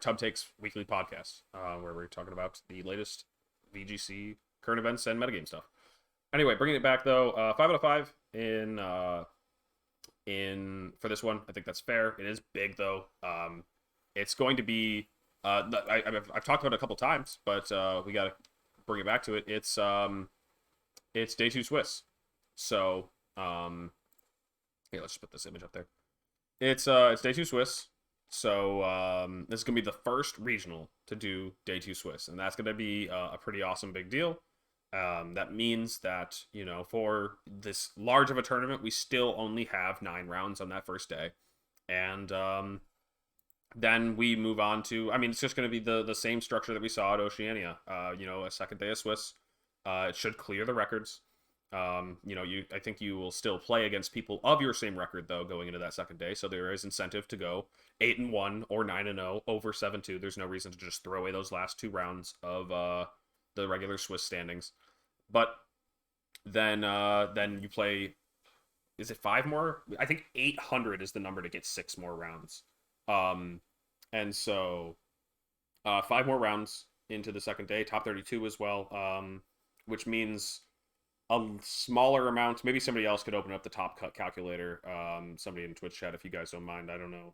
Tub Takes weekly podcast, where we're talking about the latest VGC current events and metagame stuff. Anyway, bringing it back though, 5 out of 5 in for this one. I think that's fair. It is big though. It's going to be I've talked about it a couple times, but we got to bring it back to it. It's day 2 Swiss. So here, let's just put this image up there. It's day 2 Swiss. So this is gonna be the first regional to do day 2 Swiss, and that's gonna be a pretty awesome big deal. That means that, you know, for this large of a tournament, we still only have 9 rounds on that first day, and then we move on to, I mean, it's just going to be the same structure that we saw at Oceania. You know, a second day of Swiss. It should clear the records. You know, I think you will still play against people of your same record, though, going into that second day. So there is incentive to go 8-1 or 9-0 over 7-2. There's no reason to just throw away those last 2 rounds of the regular Swiss standings. But then you play, is it 5 more? I think 800 is the number to get 6 more rounds. And so 5 more rounds into the second day, top 32 as well, which means a smaller amount. Maybe somebody else could open up the top cut calculator. Somebody in Twitch chat, if you guys don't mind. I don't know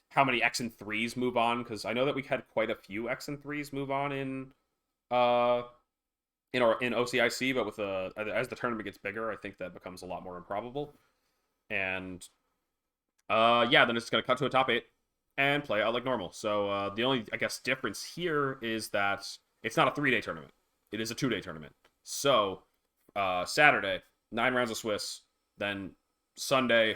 how many X and 3s move on, because I know that we had quite a few X and 3s move on in OCIC, but with as the tournament gets bigger, I think that becomes a lot more improbable. And yeah, then it's gonna cut to a top 8 and play out like normal. So the only, I guess, difference here is that it's not a 3-day tournament. It is a 2-day tournament. So Saturday, 9 rounds of Swiss. Then Sunday,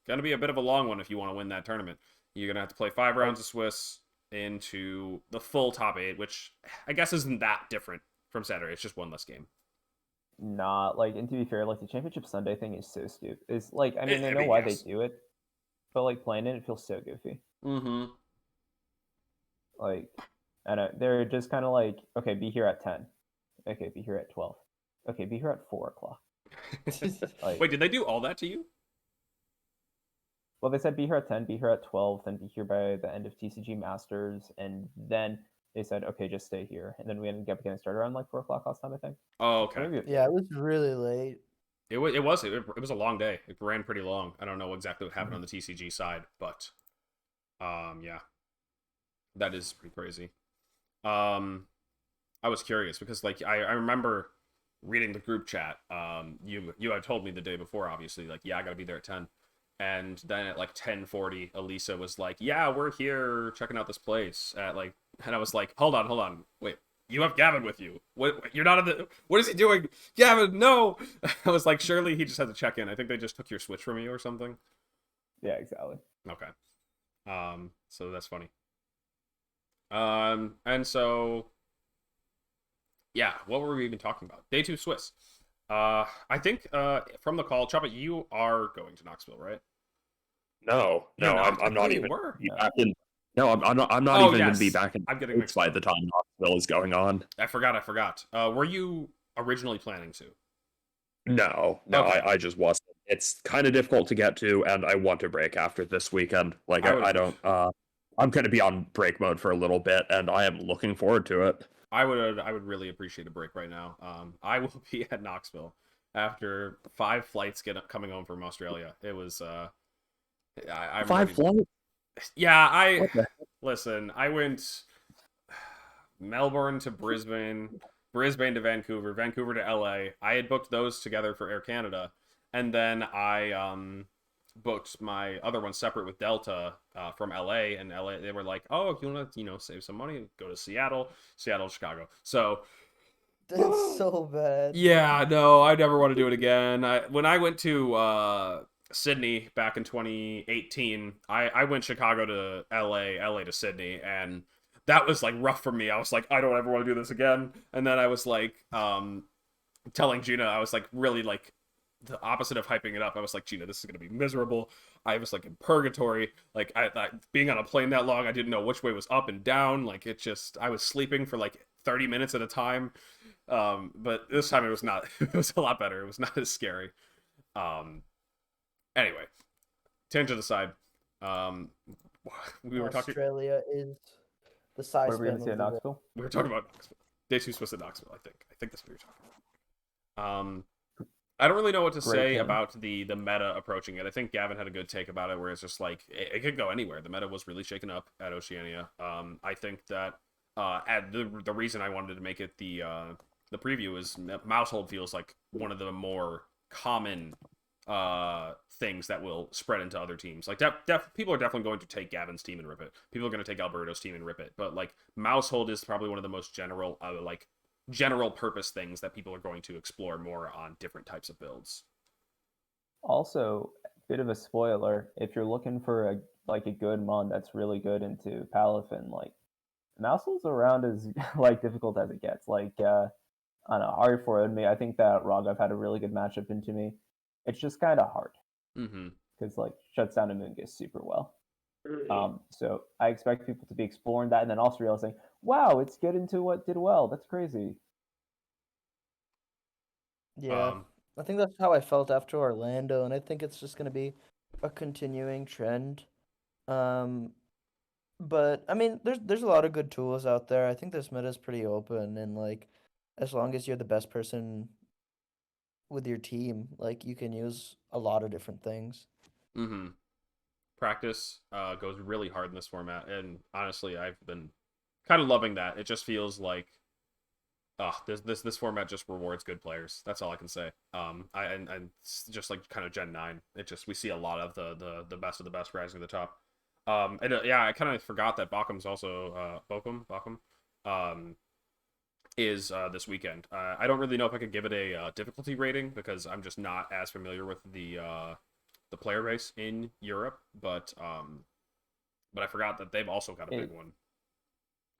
gonna be a bit of a long one if you want to win that tournament. You're gonna have to play 5 rounds of Swiss into the full top 8, which I guess isn't that different from Saturday. It's just one less game. Nah, like, and to be fair, like, the Championship Sunday thing is so stupid. It's like, I mean, I know why yes. they do it, but like playing it feels so goofy. Mm-hmm. Like, I don't know, they're just kind of like, okay, be here at 10. Okay, be here at 12. Okay, be here at 4 o'clock. Like, wait, did they do all that to you? Well, they said be here at 10, be here at 12, then be here by the end of TCG Masters, and then they said, okay, just stay here. And then we ended up getting started around like 4 o'clock last time, I think. Oh, okay. Yeah, it was really late. It was a long day. It ran pretty long. I don't know exactly what happened on the TCG side, but yeah, that is pretty crazy. I was curious because, like, I remember reading the group chat. You had told me the day before, obviously, like, yeah, I gotta be there at 10. And then at like 10:40, Elisa was like, yeah, we're here checking out this place at like, and I was like, hold on, wait, you have Gavin with you? What? You're not what is he doing? Gavin, no! I was like, surely he just had to check in. I think they just took your Switch from you or something. Yeah, exactly. Okay. So that's funny. And so, yeah, what were we even talking about? Day 2 Swiss. I think from the call, Choppa, you are going to Knoxville, right? No, I'm not even. No, I'm not. I'm not Oh, even yes. going to be back in I'm getting States mixed by up. the time Knoxville is going on. I forgot. Were you originally planning to? No, Okay. I just wasn't. It's kind of difficult to get to, and I want to break after this weekend. Like, I don't. I'm going to be on break mode for a little bit, and I am looking forward to it. I would really appreciate a break right now. I will be at Knoxville after 5 flights coming home from Australia. It was 5 flights? Yeah, listen, I went Melbourne to Brisbane, Brisbane to Vancouver, Vancouver to LA. I had booked those together for Air Canada, and then I booked my other one separate with Delta from LA, and LA they were like, oh, if you want to save some money, go to Seattle, Chicago. So that's so bad. Yeah, no, I never want to do it again. When I went to Sydney back in 2018, I went Chicago to LA to Sydney, and that was like rough for me. I was like, I don't ever want to do this again. And then I was like, telling Gina, I was like really like the opposite of hyping it up. I was like, Gina, this is gonna be miserable. I was like in purgatory. Like I being on a plane that long, I didn't know which way was up and down. Like it just, I was sleeping for like 30 minutes at a time. But this time it was not. It was a lot better. It was not as scary. Anyway, tangent aside. We were talking. Australia is the size. What were we gonna say, Knoxville? We were talking about Knoxville. Day 2 supposed to Knoxville. I think that's what we were talking about. I don't really know what to say about the meta approaching it. I think Gavin had a good take about it, where it's just like it could go anywhere. The meta was really shaken up at Oceania. I think that the reason I wanted to make it the preview is Mousehold feels like one of the more common things that will spread into other teams. Like people are definitely going to take Gavin's team and rip it. People are going to take Alberto's team and rip it. But like Mousehold is probably one of the most general purpose things that people are going to explore more on different types of builds. Also, bit of a spoiler, if you're looking for a good mon that's really good into Palafin, like Mousehold's around as like difficult as it gets. Like I don't know, hard for me. I think that Raghav had a really good matchup into me. It's just kind of hard because like shuts down Amoongus super well. So I expect people to be exploring that and then also realizing, wow, it's good into what did well. That's crazy. Yeah, I think that's how I felt after Orlando, and I think it's just gonna be a continuing trend. But I mean, there's a lot of good tools out there. I think this meta is pretty open, and like, as long as you're the best person with your team, like you can use a lot of different things. Practice goes really hard in this format, and honestly, I've been kind of loving that. It just feels like, this format just rewards good players. That's all I can say. And just like kind of Gen 9, we see a lot of the best of the best rising to the top. I kind of forgot that Bochum's also Bochum is this weekend. I don't really know if I could give it a difficulty rating because I'm just not as familiar with the player base in Europe, but I forgot that they've also got a big one.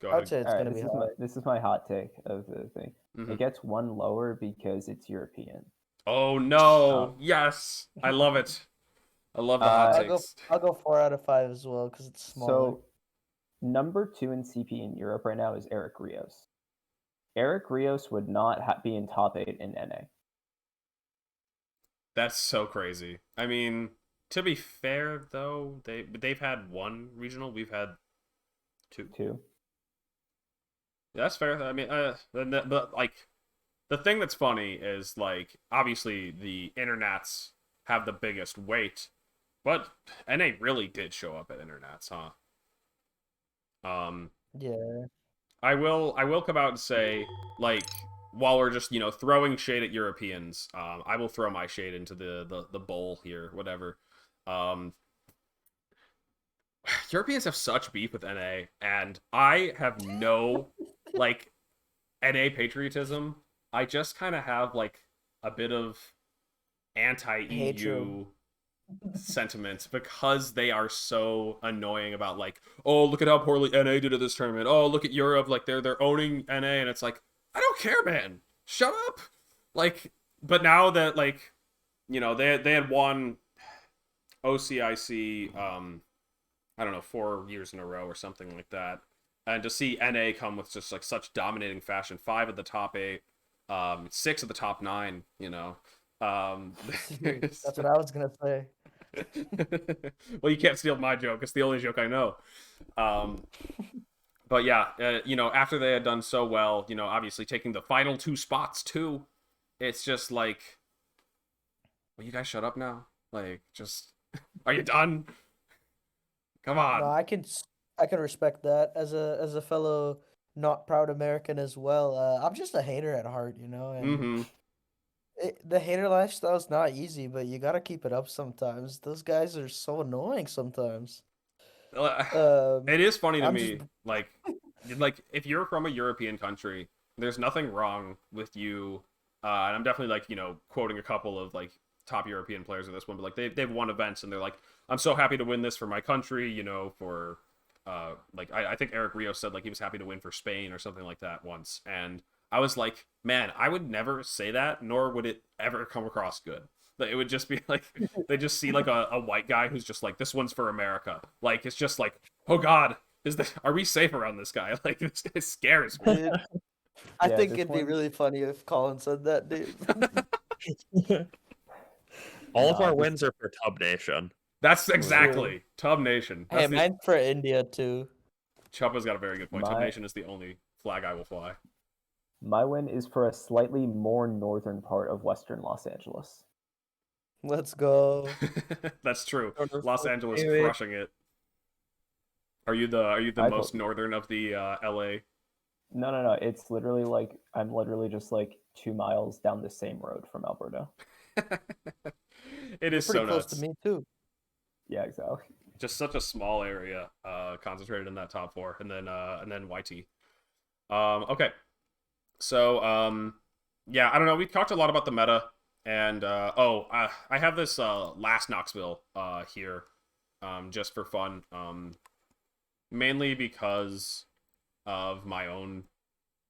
Go ahead. I'd say it's gonna be high. This is my hot take of the thing. It gets one lower because it's European. Oh no! Yes, I love it. I love the hot takes. I'll go 4 out of 5 as well because it's smaller. So, number 2 in CP in Europe right now is Eric Rios. Eric Rios would not be in top 8 in NA. That's so crazy. I mean, to be fair though, they've had one regional. We've had two. Yeah, that's fair. I mean, but like, the thing that's funny is like, obviously the Internats have the biggest weight, but NA really did show up at Internats, huh? Yeah. I will come out and say, like, while we're just, throwing shade at Europeans, I will throw my shade into the bowl here, whatever. Europeans have such beef with NA, and I have no, like, NA patriotism. I just kind of have, like, a bit of anti-EU sentiments because they are so annoying about, like, oh, look at how poorly NA did at this tournament. Oh, look at Europe, like, they're owning NA, and it's like, I don't care, man. Shut up. Like, but now that, like, they had won OCIC, I don't know, 4 years in a row or something like that. And to see NA come with just like such dominating fashion, 5 of the top 8, 6 of the top 9, That's what I was gonna say. Well, you can't steal my joke. It's the only joke I know. But yeah, after they had done so well, obviously taking the final 2 spots too, it's just like, will you guys shut up now? Like, just, are you done? Come on. No, I can respect that as a fellow not proud American as well. I'm just a hater at heart, and the hater lifestyle is not easy, but you gotta keep it up sometimes. Those guys are so annoying sometimes. It is funny to me, like if you're from a European country, there's nothing wrong with you. And I'm definitely like, quoting a couple of like top European players in this one, but like they've won events and they're like, I'm so happy to win this for my country, for like I think Eric Rios said like he was happy to win for Spain or something like that once, and I was like, man, I would never say that, nor would it ever come across good. Like, it would just be like they just see like a white guy who's just like, this one's for America. Like it's just like, oh God, are we safe around this guy? Like this guy scares me. Dude, I Yeah, think this it'd be one- really funny if Colin said that, dude. All of Nah, our this- wins are for Tub Nation. That's exactly Tub Nation. Hey, That's mine's for India too. Chuppa's got a very good point. Tub My- Nation is the only flag I will fly. My win is for a slightly more northern part of Western Los Angeles. Let's go. That's true. Wonderful. Los Angeles Anyway. crushing it. Are you the I most vote- northern of the LA? No. It's literally like I'm literally just like 2 miles down the same road from Alberto. It is Pretty so close nuts. to me too. Yeah, exactly. Just such a small area, concentrated in that top four, and then YT. Okay, so yeah, I don't know. We talked a lot about the meta, and I have this last Knoxville here, just for fun, mainly because of my own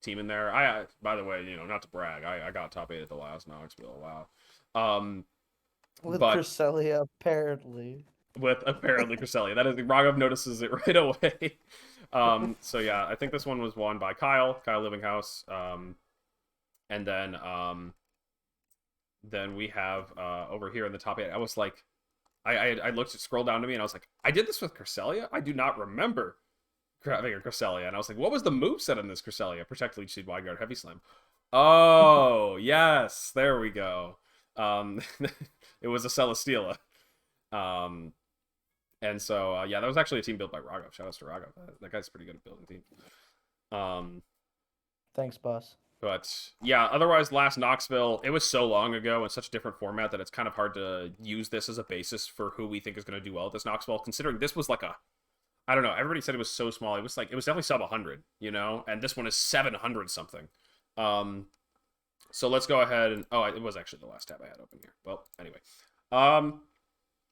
team in there. By the way, not to brag, I got top 8 at the last Knoxville. Wow. With But- Cresselia, apparently. With apparently Cresselia. That is, Raghav notices it right away. So yeah, I think this one was won by Kyle Livinghouse. And then we have over here in the top 8. I was like, I looked at scroll down to me and I was like, I did this with Cresselia? I do not remember having a Cresselia. And I was like, what was the moveset on this Cresselia? Protect, Leech Seed, Wide Guard, Heavy Slam. Oh, yes, there we go. It was a Celesteela. And so, yeah, that was actually a team built by Raghav. Shout outs to Raghav. That guy's pretty good at building teams. Thanks, boss. But yeah, otherwise, last Knoxville, it was so long ago in such a different format that it's kind of hard to use this as a basis for who we think is going to do well at this Knoxville, considering this was like I don't know, everybody said it was so small. It was definitely sub 100, and this one is 700 something. So let's go ahead and, it was actually the last tab I had open here. Well, anyway.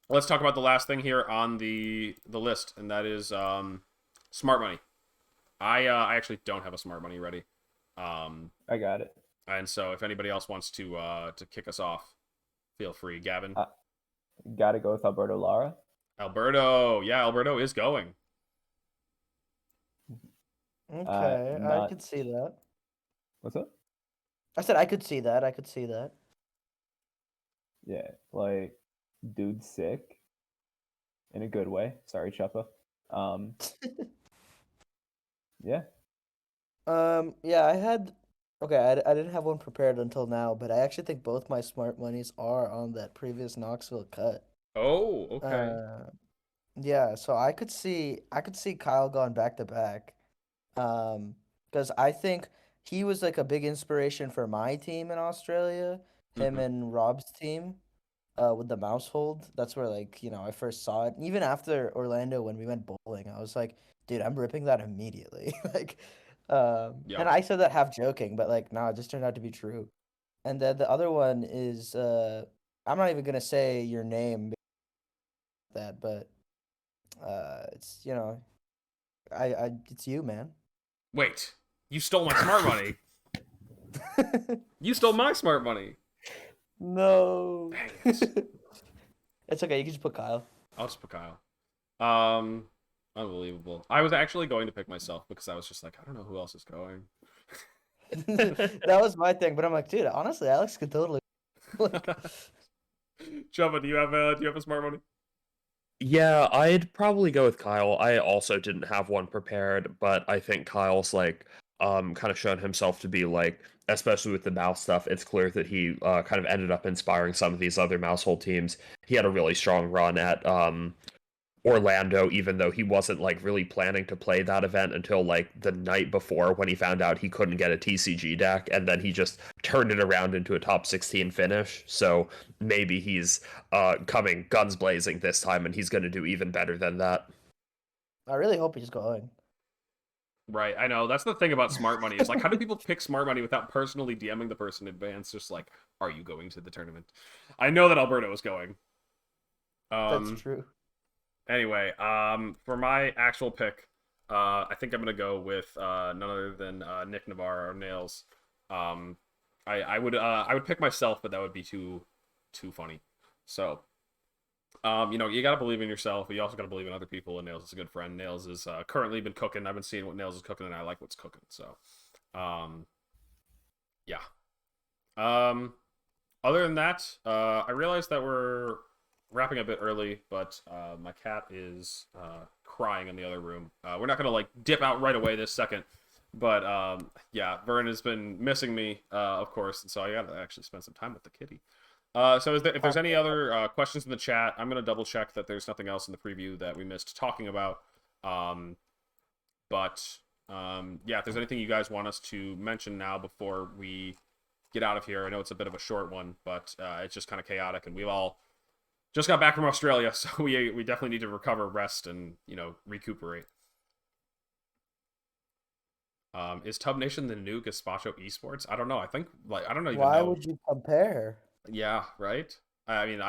Let's talk about the last thing here on the list, and that is smart money. I actually don't have a smart money ready. I got it. And so if anybody else wants to kick us off, feel free. Gavin. Gotta go with Alberto Lara. Alberto. Yeah, Alberto is going. Okay, I not- could see that. What's up? I said I could see that. I could see that. Yeah, like, dude's sick. In a good way. Sorry, Chuppa. Yeah. Yeah, I had. Okay, I didn't have one prepared until now, but I actually think both my smart monies are on that previous Knoxville cut. Oh, okay. Yeah, so I could see Kyle going back to back. Because I think he was like a big inspiration for my team in Australia, him Mhm. and Rob's team, with the Mousehold. That's where I first saw it. And even after Orlando when we went bowling, I was like, dude, I'm ripping that immediately. Yeah. And I said that half joking, but it just turned out to be true. And then the other one is I'm not even gonna say your name but it's it's you, man. Wait, you stole my smart money. You stole my smart money. No. Dang it. It's okay, you can just put Kyle. I'll just put Kyle. Unbelievable. I was actually going to pick myself because I was just like, I don't know who else is going. That was my thing, but I'm like, dude, honestly, Alex could totally. Choppa, do you have a smart money? Yeah, I'd probably go with Kyle. I also didn't have one prepared, but I think Kyle's kind of shown himself to be especially with the mouse stuff, it's clear that he kind of ended up inspiring some of these other Mousehold teams. He had a really strong run at Orlando, even though he wasn't really planning to play that event until the night before when he found out he couldn't get a TCG deck, and then he just turned it around into a top 16 finish. So maybe he's coming guns blazing this time, and he's going to do even better than that. I really hope he's going. Right, I know. That's the thing about smart money is how do people pick smart money without personally DMing the person in advance? Just are you going to the tournament? I know that Alberto is going. That's true. Anyway, for my actual pick, I think I'm gonna go with none other than Nick Navarro or Nails. I would pick myself, but that would be too funny. So, you gotta believe in yourself, but you also gotta believe in other people. And Nails is a good friend. Nails is currently been cooking. I've been seeing what Nails is cooking, and I like what's cooking. So, yeah. Other than that, I realized that we're wrapping a bit early, but my cat is crying in the other room. We're not gonna like dip out right away this second, but yeah, Vern has been missing me, of course, and so I gotta actually spend some time with the kitty. So if there's any other questions in the chat, I'm gonna double check that there's nothing else in the preview that we missed talking about. But yeah, if there's anything you guys want us to mention now before we get out of here, I know it's a bit of a short one, but it's just kind of chaotic, and we've all just got back from Australia, so we definitely need to recover, rest, and recuperate. Is Tub Nation the new Gazpacho Esports? I don't know. I think I don't even Why know. would you compare? Yeah, right. I mean,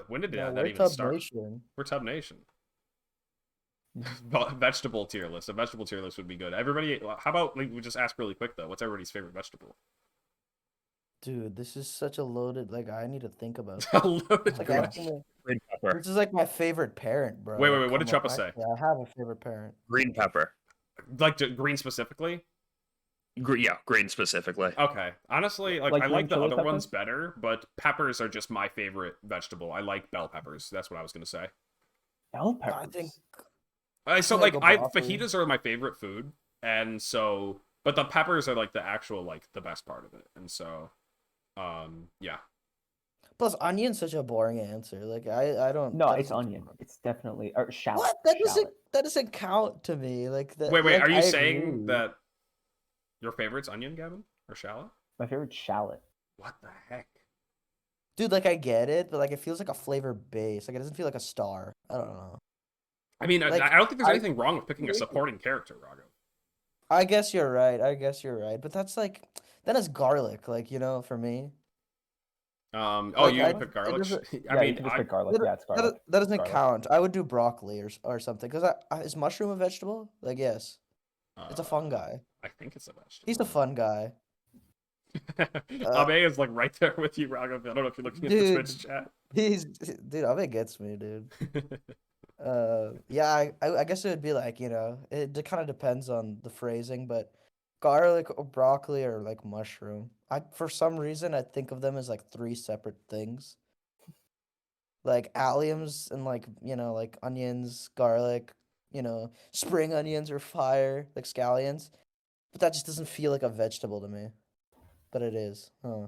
when did No, that we're even Tub start? Nation. We're Tub Nation. Vegetable tier list. A vegetable tier list would be good. Everybody, how about we just ask really quick though? What's everybody's favorite vegetable? Dude, this is such a loaded. Like, I need to think about. Loaded Like, question. asking me, Green pepper. this is like my favorite parent, bro. Wait, Like, what did come on. Chuppa say? Yeah, I have a favorite parent. Green pepper. Like green specifically? Yeah, green specifically. Okay. Honestly, like I Like like the green other chili ones peppers? better, but peppers are just my favorite vegetable. I like bell peppers. That's what I was gonna say. Bell I peppers. think So I'm like gonna go broccoli. fajitas are my favorite food, and so but the peppers are like the actual like the best part of it, and so yeah. Plus, onion's such a boring answer. Like, I don't. No, that it's doesn't onion. It's definitely or shallot. What? That Shallot. doesn't count to me. Like that. Wait, Like, are you I saying agree. that your favorite's onion, Gavin, or shallot? My favorite shallot. What the heck? Dude, like I get it, but like it feels like a flavor base. Like it doesn't feel like a star. I don't know. I mean, Like, I don't think there's I- anything wrong with picking a supporting character, Raghav. I guess you're right. But that's like then it's garlic. Like for me. Oh, Like, you I- would pick it garlic. doesn't- I Yeah, you mean, can just pick garlic. That, Yeah, it's that, garlic. that doesn't Garlic. count. I would do broccoli or something. Cause is mushroom a vegetable? Like yes, it's a fungi. I think it's a vegetable. He's a fun guy. Abe is like right there with you, Raghav. I don't know if you're looking at the Dude. Twitch chat. Dude, Abe gets me, dude. Yeah, I guess it would be like, it kind of depends on the phrasing, but garlic or broccoli or like mushroom. For some reason I think of them as like three separate things. Like alliums and like onions, garlic, spring onions or fire, like scallions. But that just doesn't feel like a vegetable to me. But it is. Huh.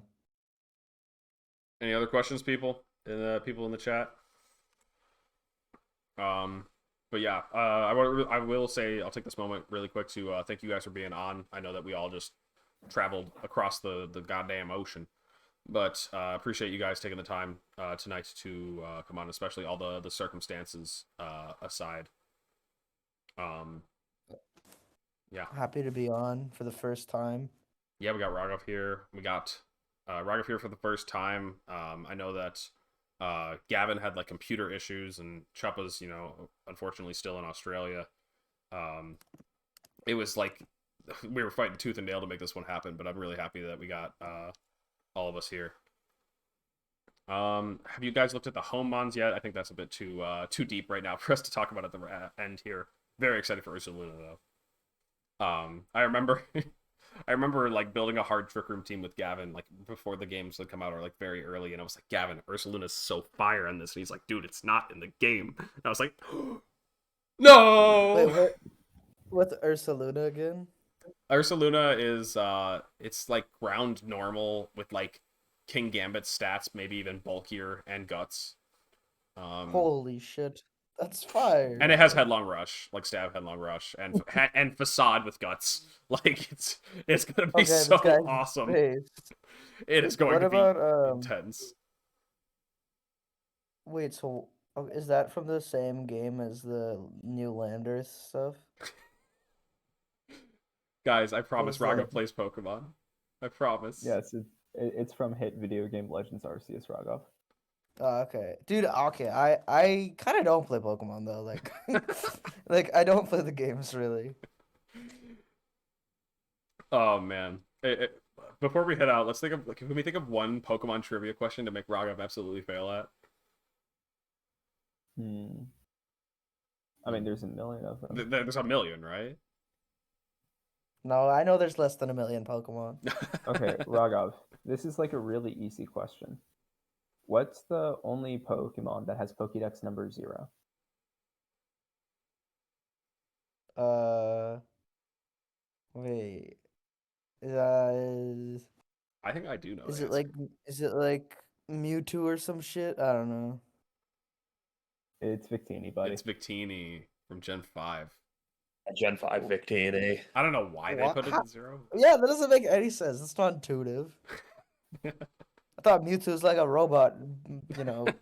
Any other questions, people? People in the chat? But yeah, I will say I'll take this moment really quick to thank you guys for being on. I know that we all just traveled across the goddamn ocean, but appreciate you guys taking the time tonight to come on, especially all the circumstances aside. Yeah. Happy to be on for the first time. Yeah, we got Raghav here. We got Raghav here for the first time. I know that Gavin had like computer issues, and Chuppa's, unfortunately still in Australia. It was like we were fighting tooth and nail to make this one happen, but I'm really happy that we got all of us here. Have you guys looked at the home mons yet? I think that's a bit too deep right now for us to talk about at the end here. Very excited for Ursaluna though. I remember like building a hard trick room team with Gavin like before the games had come out or like very early, and I was like, Gavin, Ursaluna's so fire in this, and he's like, dude, it's not in the game. And I was like, no. Wait, what's Ursaluna again? Ursaluna is it's like ground normal with like King Gambit stats, maybe even bulkier and guts. Holy shit. That's fire. And it has headlong rush, like stab headlong rush, and and facade with guts. Like it's gonna be so awesome. Based. It is going What to be about intense. Wait, so is that from the same game as the new Landers stuff? Guys, I promise was Raghav that? plays Pokemon. I promise. Yes, it's from hit video game Legends Arceus, Raghav. Okay, dude. Okay, I kind of don't play Pokemon though. Like, like I don't play the games really. Oh man. Before we head out, let's think of can we think of one Pokemon trivia question to make Raghav absolutely fail at? I mean, there's a million of them. There's a million, right? No, I know there's less than 1,000,000 Pokemon. Okay, Raghav, this is like a really easy question. What's the only Pokemon that has Pokédex number 0? Wait. I think I do know Is the it answer. is it like Mewtwo or some shit? I don't know. It's Victini, buddy. It's Victini from Gen 5. Gen 5 Victini. I don't know why they What? put it at 0. Yeah, that doesn't make any sense. It's not intuitive. I thought Mewtwo was like a robot,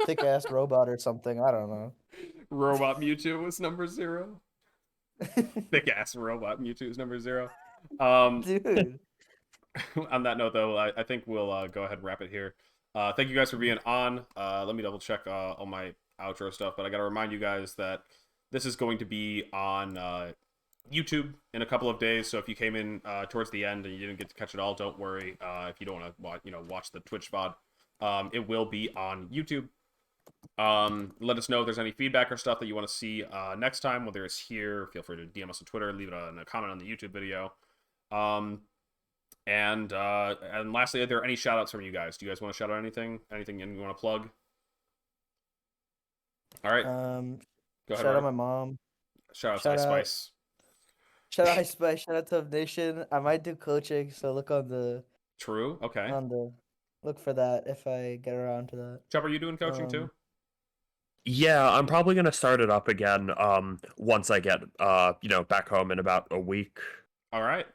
thick ass robot or something. I don't know. Robot Mewtwo was number 0. Thick ass robot Mewtwo is number 0. Dude. On that note, though, I think we'll go ahead and wrap it here. Thank you guys for being on. Let me double check all my outro stuff, but I got to remind you guys that this is going to be on YouTube in a couple of days. So if you came in towards the end and you didn't get to catch it all, don't worry. If you don't want to, watch the Twitch VOD, it will be on YouTube. Let us know if there's any feedback or stuff that you want to see next time, whether it's here. Feel free to DM us on Twitter, leave it in a comment on the YouTube video. And lastly, are there any shout outs from you guys? Do you guys want to shout out anything? Anything you want to plug? All right. Go ahead. Shout out my mom. Shout out Shout Ice out- Spice. Shout out Ice Spice. Shout out to Nation. I might do coaching, so look True. Okay. look for that if I get around to that. Choppa, are you doing coaching too? Yeah, I'm probably gonna start it up again once I get back home in about a week. All right.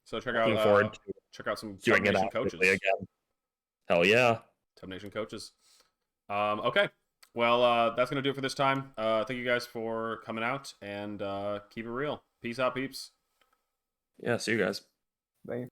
So Looking forward to check out some doing it Nation actively coaches. again. Hell yeah. Tub Nation coaches. Okay. Well, that's gonna do it for this time. Thank you guys for coming out and keep it real. Peace out, peeps. Yeah, see you guys. They